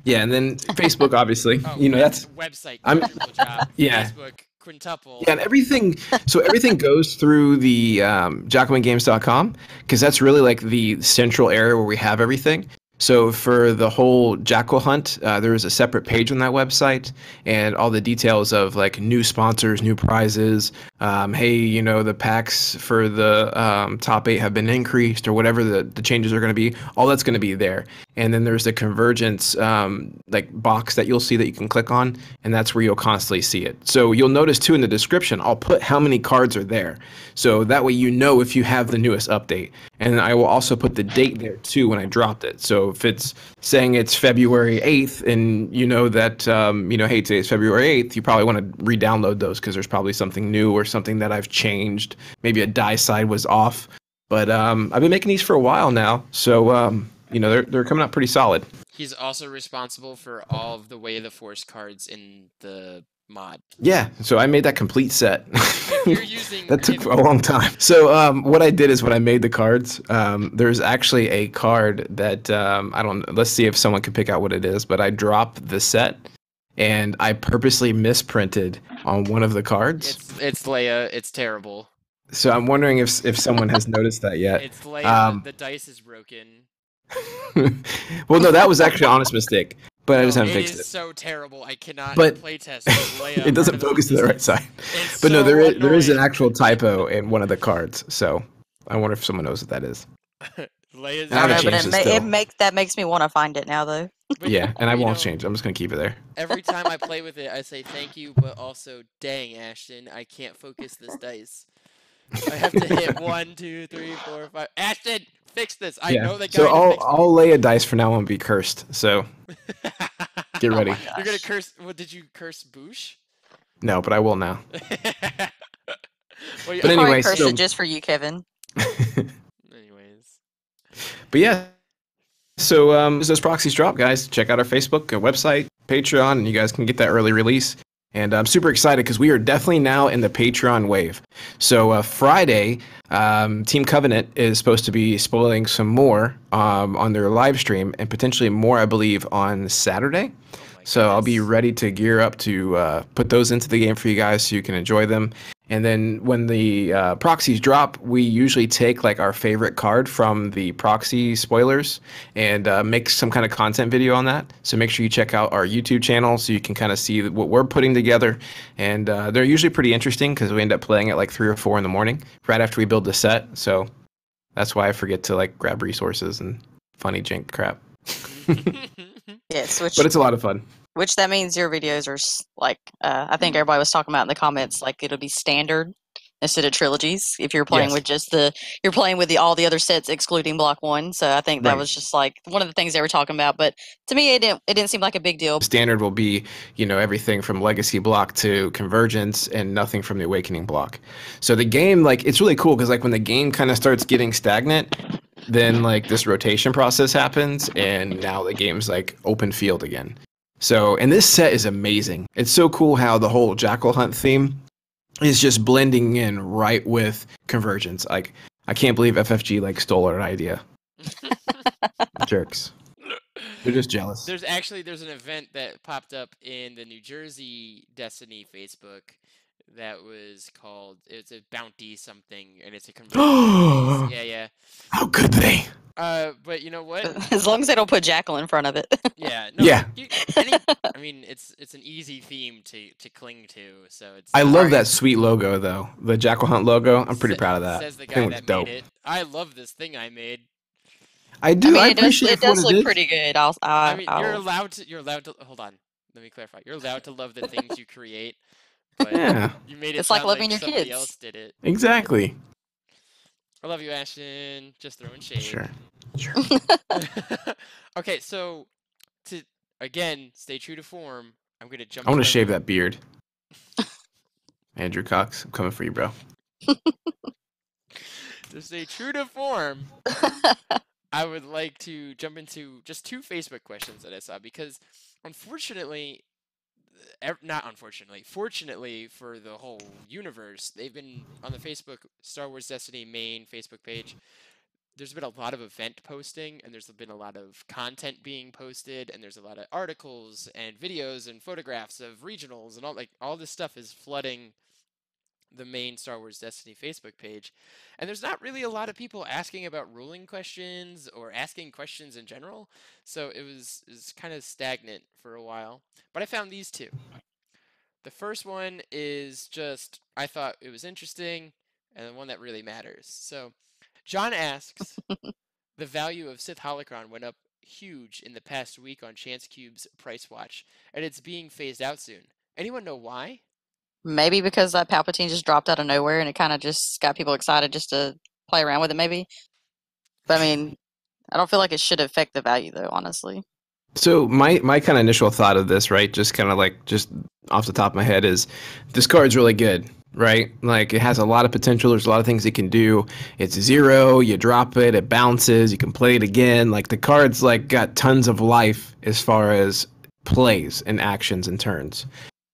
Yeah, and then Facebook, obviously. Oh, that's website. Triple drop. Yeah. Facebook. Quintuple. Yeah, and everything. So everything goes through the JackalmenGames.com, because that's really like the central area where we have everything. So for the whole Jackal Hunt, there is a separate page on that website, and all the details of like new sponsors, new prizes. Hey, the packs for the top 8 have been increased, or whatever the changes are going to be. All that's going to be there. And then there's the convergence like box that you'll see that you can click on, and that's where you'll constantly see it. So you'll notice too in the description, I'll put how many cards are there. So that way if you have the newest update. And I will also put the date there too when I dropped it. So if it's saying it's February 8th and that, hey, today's February 8th, you probably want to re-download those because there's probably something new or something that I've changed. Maybe a die side was off. But I've been making these for a while now. So, they're coming out pretty solid. He's also responsible for all of the Way of the Force cards in the mod. Yeah, so I made that complete set. You're using that took a long time. So what I did is when I made the cards, there's actually a card that let's see if someone can pick out what it is, but I dropped the set and I purposely misprinted on one of the cards. It's Leia. It's terrible. So I'm wondering if someone has noticed that yet. It's Leia. The dice is broken. Well, no, that was actually an honest mistake. But I just haven't fixed it. It is so terrible. I cannot playtest Leia. It doesn't focus to the right side. But no, there is an actual typo in one of the cards. So I wonder if someone knows what that is. Leia's I don't know, but that makes me want to find it now, though. Yeah, and I won't change. I'm just gonna keep it there. Every time I play with it, I say thank you, but also, dang, Ashton, I can't focus this dice. I have to hit 1, 2, 3, 4, 5. Ashton, fix this. I know that guy. So I'll lay a dice for now and be cursed. So get ready. You're gonna curse. Well, did you curse Boosh? No, but I will now. But anyway, curse it just for you, Kevin. Anyways. But yeah. So as those proxies drop, guys, check out our Facebook, website, Patreon, and you guys can get that early release. And I'm super excited because we are definitely now in the Patreon wave. So Friday, Team Covenant is supposed to be spoiling some more on their live stream, and potentially more, I believe, on Saturday. So I'll be ready to gear up to put those into the game for you guys so you can enjoy them. And then when the proxies drop, we usually take like our favorite card from the proxy spoilers and make some kind of content video on that. So make sure you check out our YouTube channel so you can kind of see what we're putting together. And they're usually pretty interesting because we end up playing at like 3 or 4 in the morning right after we build the set. So that's why I forget to like grab resources and funny jank crap. Yes, but it's a lot of fun. Which that means your videos are like, I think everybody was talking about in the comments, like it'll be standard instead of trilogies. If you're playing with just you're playing with all the other sets excluding block 1. So I think that was just like one of the things they were talking about. But to me, it didn't seem like a big deal. Standard will be, everything from Legacy block to Convergence and nothing from the Awakening block. So the game, like, it's really cool because like when the game kind of starts getting stagnant, then like this rotation process happens and now the game's like open field again. So, and this set is amazing. It's so cool how the whole Jackal Hunt theme is just blending in right with Convergence. Like, I can't believe FFG like stole our idea. Jerks. They're just jealous. There's an event that popped up in the New Jersey Destiny Facebook that was called, it's a bounty something, and it's a conversion phase. Yeah. How could they? But you know what? As long as they don't put Jackal in front of it. Yeah, no, Yeah. I mean, it's an easy theme to cling to, so it's. I love that sweet logo though, the Jackal Hunt logo. I'm pretty proud of that. Says the I guy think it's that dope. made it. I love this thing I made. I do. I mean, I it appreciate it does what it look is. pretty good. I mean, you're allowed to. Hold on, let me clarify. You're allowed to love the things you create, but Yeah, you made it It's like sound loving your somebody kids. else did it. exactly. I love you, Ashton. Just throwing shade. Sure. Okay, so to again stay true to form, I'm gonna jump. I want to shave that beard. Andrew Cox, I'm coming for you, bro. To stay true to form, I would like to jump into just 2 Facebook questions that I saw because, unfortunately, not unfortunately, fortunately for the whole universe, they've been on the Facebook Star Wars Destiny main Facebook page. There's been a lot of event posting, and there's been a lot of content being posted, and there's a lot of articles and videos and photographs of regionals, and all this stuff is flooding the main Star Wars Destiny Facebook page. And there's not really a lot of people asking about ruling questions or asking questions in general, so it was kind of stagnant for a while. But I found these 2. The first one is just, I thought it was interesting, and the one that really matters. So, John asks, the value of Sith Holocron went up huge in the past week on Chance Cube's price watch, and it's being phased out soon. Anyone know why? Maybe because that Palpatine just dropped out of nowhere and it kind of just got people excited just to play around with it, maybe. But I mean, I don't feel like it should affect the value, though, honestly. So my kind of initial thought of this, right, just kind of like just off the top of my head is this card's really good, right? Like it has a lot of potential. There's a lot of things it can do. It's 0, you drop it, it bounces, you can play it again. Like the card's like got tons of life as far as plays and actions and turns.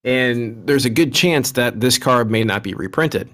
And there's a good chance that this card may not be reprinted.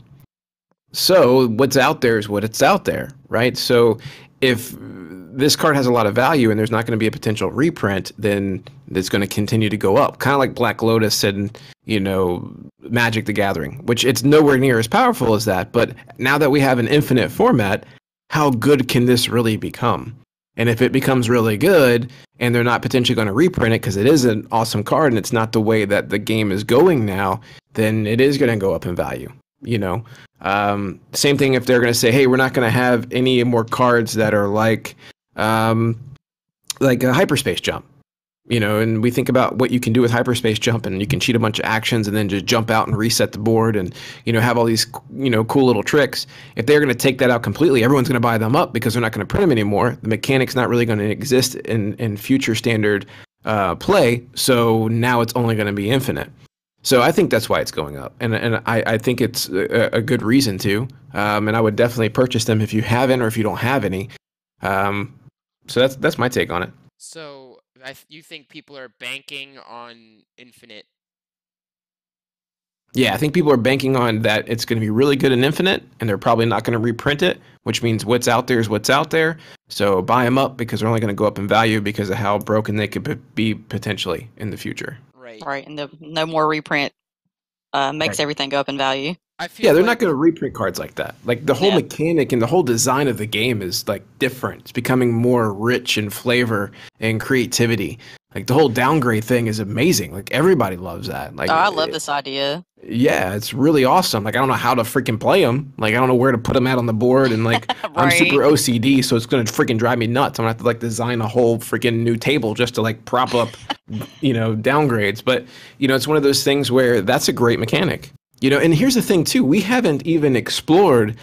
So what's out there is what it's out there, right? So if this card has a lot of value and there's not going to be a potential reprint, then it's going to continue to go up. Kind of like Black Lotus and, Magic the Gathering, which it's nowhere near as powerful as that. But now that we have an infinite format, how good can this really become? And if it becomes really good and they're not potentially going to reprint it because it is an awesome card and it's not the way that the game is going now, then it is going to go up in value. Same thing if they're going to say, hey, we're not going to have any more cards that are like a hyperspace jump. And we think about what you can do with hyperspace jump, and you can cheat a bunch of actions and then just jump out and reset the board and, have all these, cool little tricks. If they're going to take that out completely, everyone's going to buy them up because they're not going to print them anymore. The mechanic's not really going to exist in future standard play. So now it's only going to be infinite. So I think that's why it's going up. And I think it's a good reason to. And I would definitely purchase them if you haven't or if you don't have any. So that's my take on it. So you think people are banking on infinite? Yeah, I think people are banking on that it's going to be really good in infinite, and they're probably not going to reprint it, which means what's out there is what's out there. So buy them up because they're only going to go up in value because of how broken they could be potentially in the future. Right, and no more reprint makes everything go up in value. They're not going to reprint cards like that. Like the whole mechanic and the whole design of the game is like different. It's becoming more rich in flavor and creativity. Like the whole downgrade thing is amazing. Like everybody loves that. Like I love this idea. Yeah, it's really awesome. Like I don't know how to freaking play them. Like I don't know where to put them out on the board, and like I'm super OCD, so it's gonna freaking drive me nuts. I'm gonna have to like design a whole freaking new table just to like prop up, downgrades. But it's one of those things where that's a great mechanic. And here's the thing too, we haven't even explored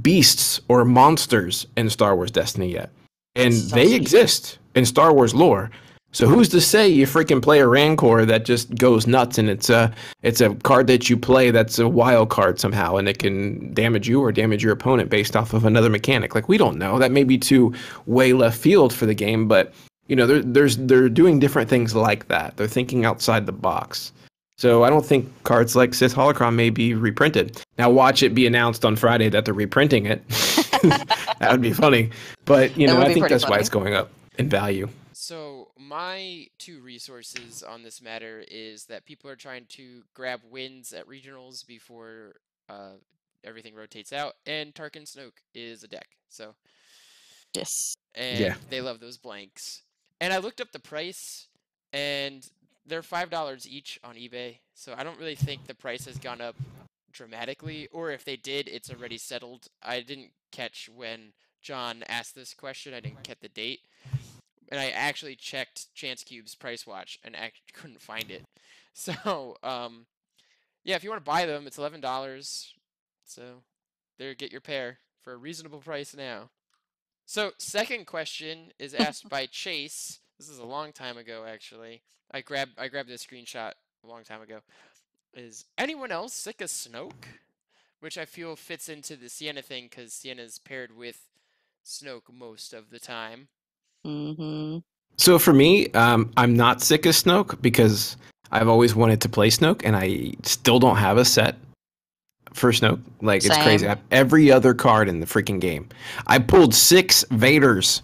beasts or monsters in Star Wars Destiny yet. And they exist in Star Wars lore. So who's to say you freaking play a Rancor that just goes nuts and it's a card that you play that's a wild card somehow and it can damage you or damage your opponent based off of another mechanic. Like we don't know. That may be too way left field for the game, but they're doing different things like that. They're thinking outside the box. So I don't think cards like Sith Holocron may be reprinted. Now watch it be announced on Friday that they're reprinting it. That would be funny. But I think that's why it's going up in value. So my two resources on this matter is that people are trying to grab wins at regionals before uh, everything rotates out, and Tarkin Snoke is a deck. So, Yes. and Yeah. they love those blanks. And I looked up the price, and they're $5 each on eBay. So I don't really think the price has gone up dramatically, or if they did, it's already settled. I didn't catch when John asked this question. I didn't get the date. And I actually checked Chance Cube's price watch and couldn't find it. So, yeah, if you want to buy them, it's $11. So, there, get your pair for a reasonable price now. So, second question is asked by Chase. This is a long time ago, actually. I grabbed this screenshot a long time ago. Is anyone else sick of Snoke? Which I feel fits into the Sienna thing because Siena's paired with Snoke most of the time. Mm-hmm. So for me, I'm not sick of Snoke because I've always wanted to play Snoke, and I still don't have a set for Snoke. Like, it's crazy. I have every other card in the freaking game. I pulled 6 Vaders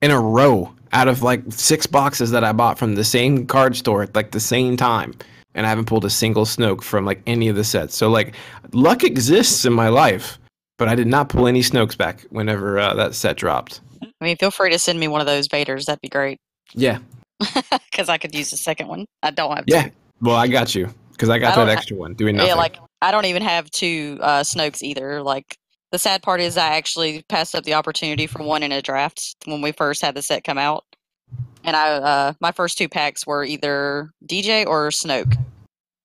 in a row out of like 6 boxes that I bought from the same card store at like the same time, and I haven't pulled a single Snoke from like any of the sets. So like, luck exists in my life, but I did not pull any Snokes back whenever that set dropped. I mean, feel free to send me one of those Vaders. That'd be great. Yeah. Because I could use the second one. I don't have Yeah. two. Well, I got you because I got that extra one doing nothing. Yeah, like I don't even have 2 Snokes either. Like the sad part is I actually passed up the opportunity for one in a draft when we first had the set come out, and I my first 2 packs were either DJ or Snoke,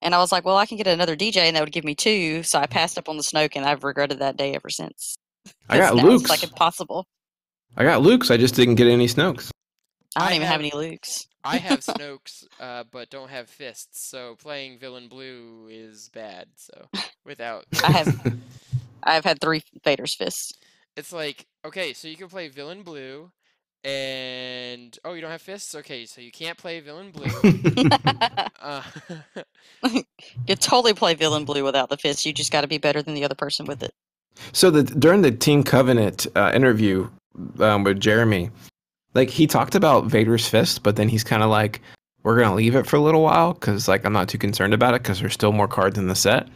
and I was like, well, I can get another DJ, and that would give me 2. So I passed up on the Snoke, and I've regretted that day ever since. I got now Luke's. It's like impossible. I got Luke's. I just didn't get any Snokes. I don't even have any Lukes. I have Snokes, but don't have fists, so playing villain blue is bad. So without, I've had 3 Vaders Fists. It's like, okay, so you can play villain blue, and oh, you don't have fists. Okay, so you can't play villain blue. You totally play villain blue without the fists. You just got to be better than the other person with it. So during the Team Covenant interview with Jeremy, like, he talked about Vader's Fist, but then he's kind of like, we're going to leave it for a little while because, like, I'm not too concerned about it because there's still more cards in the set.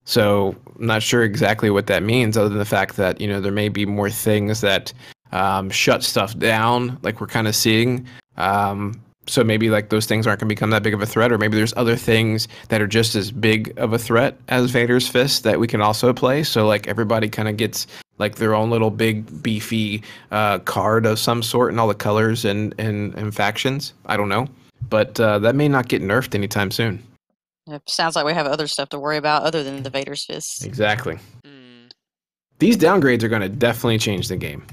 So I'm not sure exactly what that means other than the fact that, you know, there may be more things that shut stuff down, like we're kind of seeing. So maybe, like, those things aren't going to become that big of a threat, or maybe there's other things that are just as big of a threat as Vader's Fist that we can also play. So, like, everybody kind of gets like their own little big beefy card of some sort in all the colors and factions. I don't know, but that may not get nerfed anytime soon. It sounds like we have other stuff to worry about other than the Vader's Fist. Exactly. These downgrades are going to definitely change the game.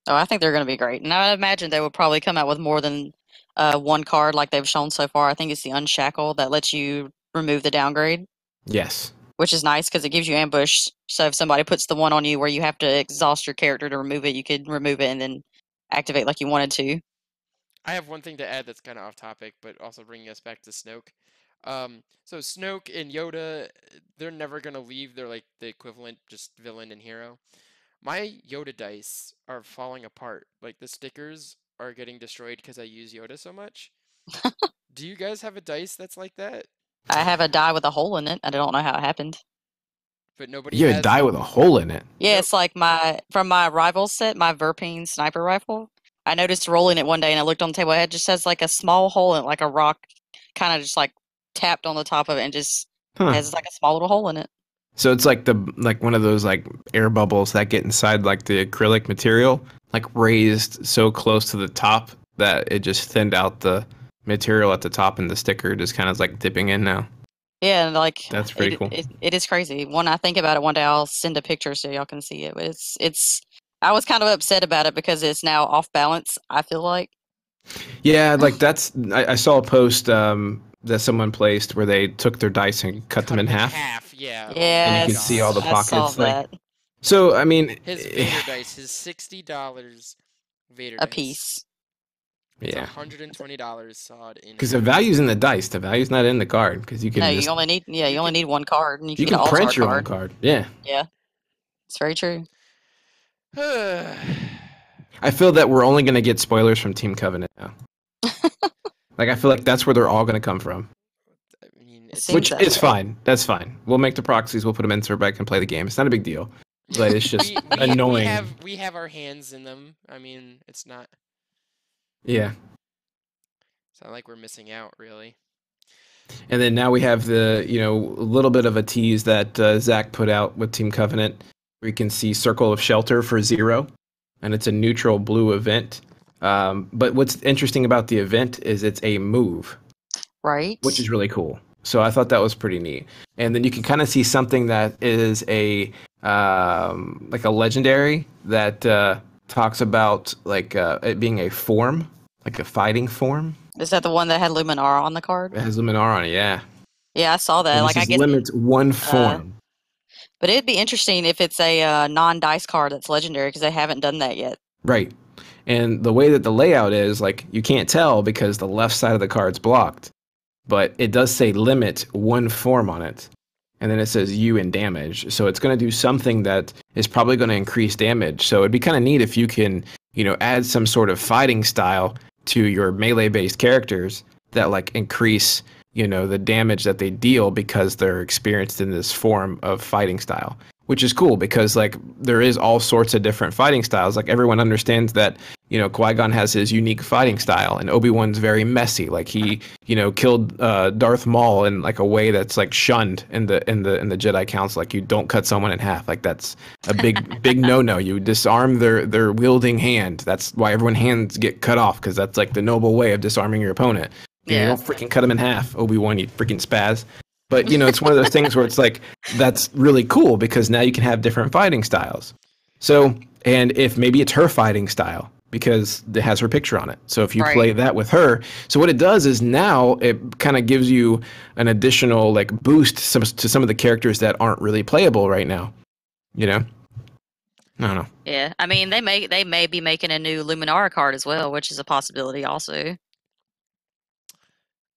Oh, I think they're going to be great, and I imagine they would probably come out with more than one card like they've shown so far. I think it's the Unshackle that lets you remove the downgrade. Yes. Which is nice because it gives you ambush. So if somebody puts the one on you where you have to exhaust your character to remove it, you could remove it and then activate like you wanted to. I have one thing to add that's kind of off topic, but also bringing us back to Snoke. So Snoke and Yoda, they're never going to leave. They're like the equivalent, just villain and hero. My Yoda dice are falling apart. Like, the stickers are getting destroyed because I use Yoda so much. Do you guys have a dice that's like that? I have a die with a hole in it. I don't know how it happened. But nobody You have a die with a hole in it? Yeah, it's like from my Rivals set, my Verpine sniper rifle. I noticed rolling it one day and I looked on the table. It just has like a small hole in it, like a rock kind of just like tapped on the top of it and just has like a small little hole in it. So it's like one of those like air bubbles that get inside like the acrylic material, like raised so close to the top that it just thinned out the material at the top, and the sticker just kind of like dipping in now. Yeah, and like that's pretty cool. It is crazy. When I think about it, one day I'll send a picture so y'all can see it. But it's I was kind of upset about it because it's now off balance, I feel like. Yeah, like I saw a post that someone placed where they took their dice and cut them in half. Yeah. Yeah. And you can see all the pockets. I saw that. So I mean, his Vader dice is $60 Vader a dice. piece. Yeah, $120 sawed in. Because the value's in the dice. The value's not in the card. Because you can. No, you only need one card, and you can print your own card. Yeah. Yeah, it's very true. I feel that we're only gonna get spoilers from Team Covenant now. Like I feel like that's where they're all gonna come from. I mean, It it's, seems Which that is way. fine. That's fine. We'll make the proxies. We'll put them in so everybody can play the game. It's not a big deal. But it's just annoying. we have our hands in them. I mean, it's not Yeah. like we're missing out really. And then now we have the, a little bit of a tease that Zach put out with Team Covenant, where you can see Circle of Shelter for 0, and it's a neutral blue event. But what's interesting about the event is it's a move, Right. which is really cool. So I thought that was pretty neat. And then you can kind of see something that is a like a legendary that talks about like it being a form, like a fighting form. Is that the one that had Luminar on the card? It has Luminar on it, yeah. Yeah, I saw that. And Like, this I is guess, limits one form. but it'd be interesting if it's a non-dice card that's legendary because they haven't done that yet. Right. And the way that the layout is, like, you can't tell because the left side of the card's blocked. But it does say limit one form on it. And then it says you and damage. So it's going to do something that is probably going to increase damage. So it'd be kind of neat if you can, add some sort of fighting style to your melee-based characters that, like, increase, the damage that they deal because they're experienced in this form of fighting style. Which is cool because, like, there is all sorts of different fighting styles. Like, everyone understands that, Qui-Gon has his unique fighting style, and Obi-Wan's very messy. Like, he, killed Darth Maul in, like, a way that's, like, shunned in the Jedi Council. Like, you don't cut someone in half. Like, that's a big no-no. You disarm their wielding hand. That's why everyone's hands get cut off, because that's, like, the noble way of disarming your opponent. Yeah. You don't freaking cut him in half, Obi-Wan, you freaking spaz. But, it's one of those things where it's like, that's really cool because now you can have different fighting styles. So, and if maybe it's her fighting style because it has her picture on it. So if you play that with her, so what it does is now it kind of gives you an additional like boost to some of the characters that aren't really playable right now. I don't know. Yeah, I mean they may be making a new Luminara card as well, which is a possibility also.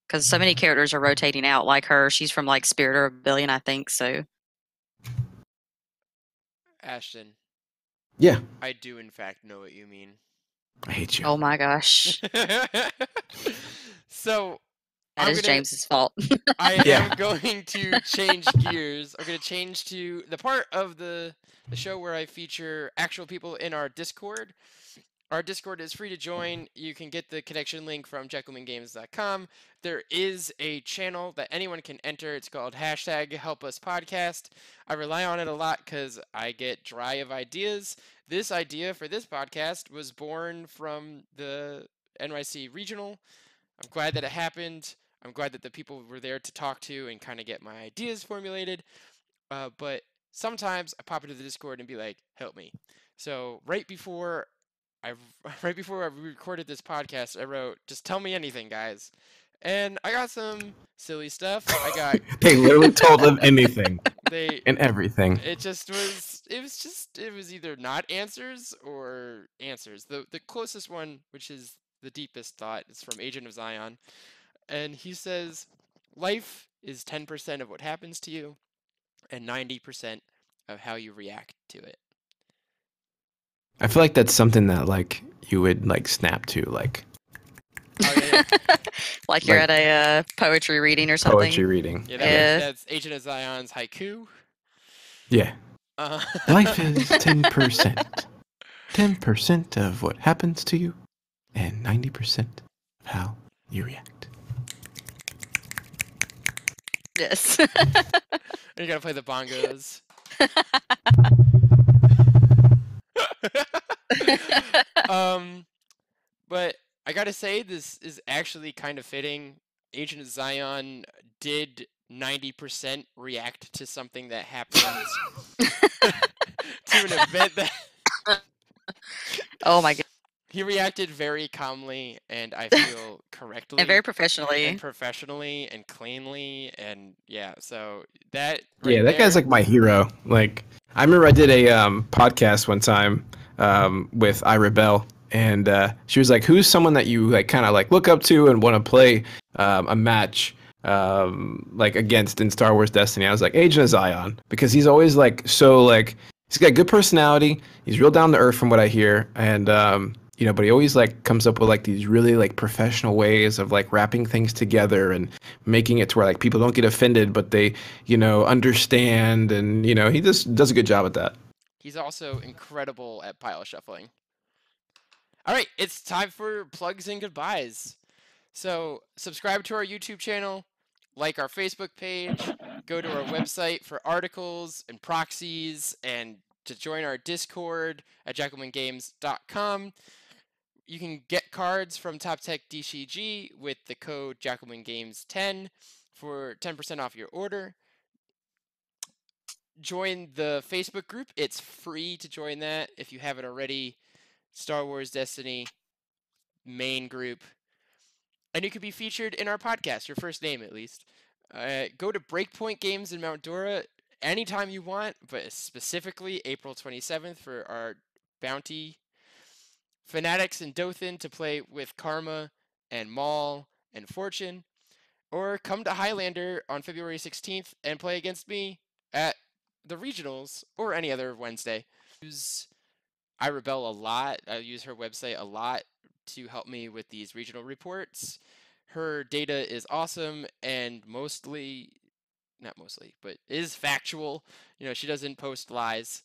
Because so many characters are rotating out, like her. She's from like Spirit or Rebellion, I think. So, Ashton. Yeah. I do in fact know what you mean. I hate you. Oh my gosh. So that is James's fault. I am going to change gears. I'm going to change to the part of the show where I feature actual people in our Discord. Our Discord is free to join. You can get the connection link from jackalmengames.com. There is a channel that anyone can enter. It's called #HelpUsPodcast. I rely on it a lot because I get dry of ideas. This idea for this podcast was born from the NYC Regional. I'm glad that it happened. I'm glad that the people were there to talk to and kind of get my ideas formulated. But sometimes I pop into the Discord and be like, help me. So right before I recorded this podcast, I wrote, just tell me anything, guys. And I got some silly stuff. They literally told them anything. And everything. It was either not answers or answers. The closest one, which is the deepest thought, is from Agent of Zion. And he says, life is 10% of what happens to you and 90% of how you react to it. I feel like that's something that like you would like snap to, like. Oh, yeah. Like you're at a poetry reading or something. Poetry reading. Yeah, that's Agent of Zion's haiku. Yeah. Life is 10%. 10% of what happens to you, and 90% of how you react. Yes. You gotta play the bongos. But I gotta say, this is actually kind of fitting. Agent of Zion did 90% react to something that happened to an event that. Oh my god. He reacted very calmly, and I feel correctly. And very professionally. And cleanly, and yeah, so that. Right that guy's like my hero. Like, I remember I did a podcast one time with I Rebel, and she was like, "Who's someone that you like kind of like look up to and want to play a match like against in Star Wars Destiny?" I was like, Agent of Zion, because he's always like so like he's got good personality. He's real down to earth from what I hear, and you know, but he always like comes up with like these really like professional ways of like wrapping things together and making it to where like people don't get offended, but they, you know, understand, and you know, he just does a good job at that. He's also incredible at pile shuffling. All right, it's time for plugs and goodbyes. So, subscribe to our YouTube channel, like our Facebook page, go to our website for articles and proxies, and to join our Discord at jackalmengames.com. You can get cards from TopDeckTCG with the code JackalmenGames10 for 10% off your order. Join the Facebook group. It's free to join that if you haven't already. Star Wars Destiny main group. And you could be featured in our podcast, your first name at least. Go to Breakpoint Games in Mount Dora anytime you want, but specifically April 27th for our bounty. Fanatics in Dothan to play with Karma and Maul and Fortune. Or come to Highlander on February 16th and play against me at the regionals or any other Wednesday. I rebel a lot. I use her website a lot to help me with these regional reports. Her data is awesome and mostly, not mostly, but is factual. You know, she doesn't post lies.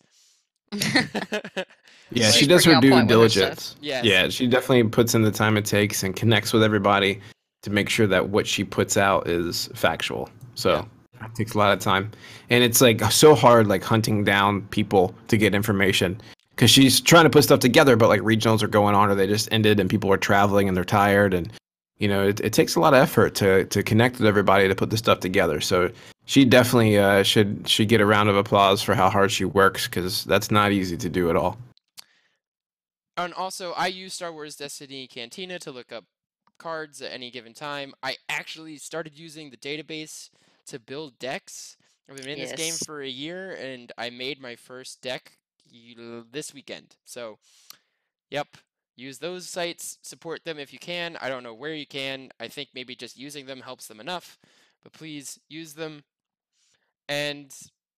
Yeah, Like, she does her on due point with her diligence. stuff. Yes. Yeah, she definitely puts in the time it takes and connects with everybody to make sure that what she puts out is factual. So it takes a lot of time. And it's like so hard like hunting down people to get information because she's trying to put stuff together, but like regionals are going on or they just ended and people are traveling and they're tired. And, you know, it takes a lot of effort to connect with everybody to put this stuff together. So she definitely should get a round of applause for how hard she works because that's not easy to do at all. And also, I use Star Wars Destiny Cantina to look up cards at any given time. I actually started using the database to build decks. I've been in this game Yes. for a year, and I made my first deck this weekend. So, yep, use those sites, support them if you can. I don't know where you can. I think maybe just using them helps them enough, but please use them. And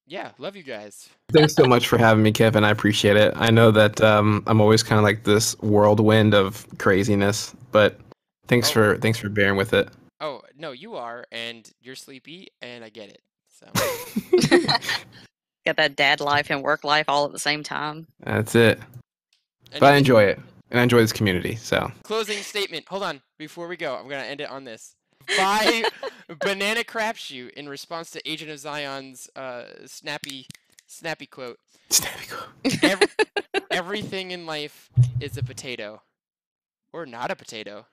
yeah, love you guys. Thanks so much for having me, Kevin. I appreciate it. I know that I'm always kind of like this whirlwind of craziness, but thanks Oh. for bearing with it. Oh, no, you are, and you're sleepy, and I get it. So, Got that dad life and work life all at the same time. That's it. But I enjoy it, and I enjoy this community. So closing statement. Hold on. Before we go, I'm going to end it on this. Buy Banana Crapshoot in response to Agent of Zion's snappy quote. Everything in life is a potato. Or not a potato.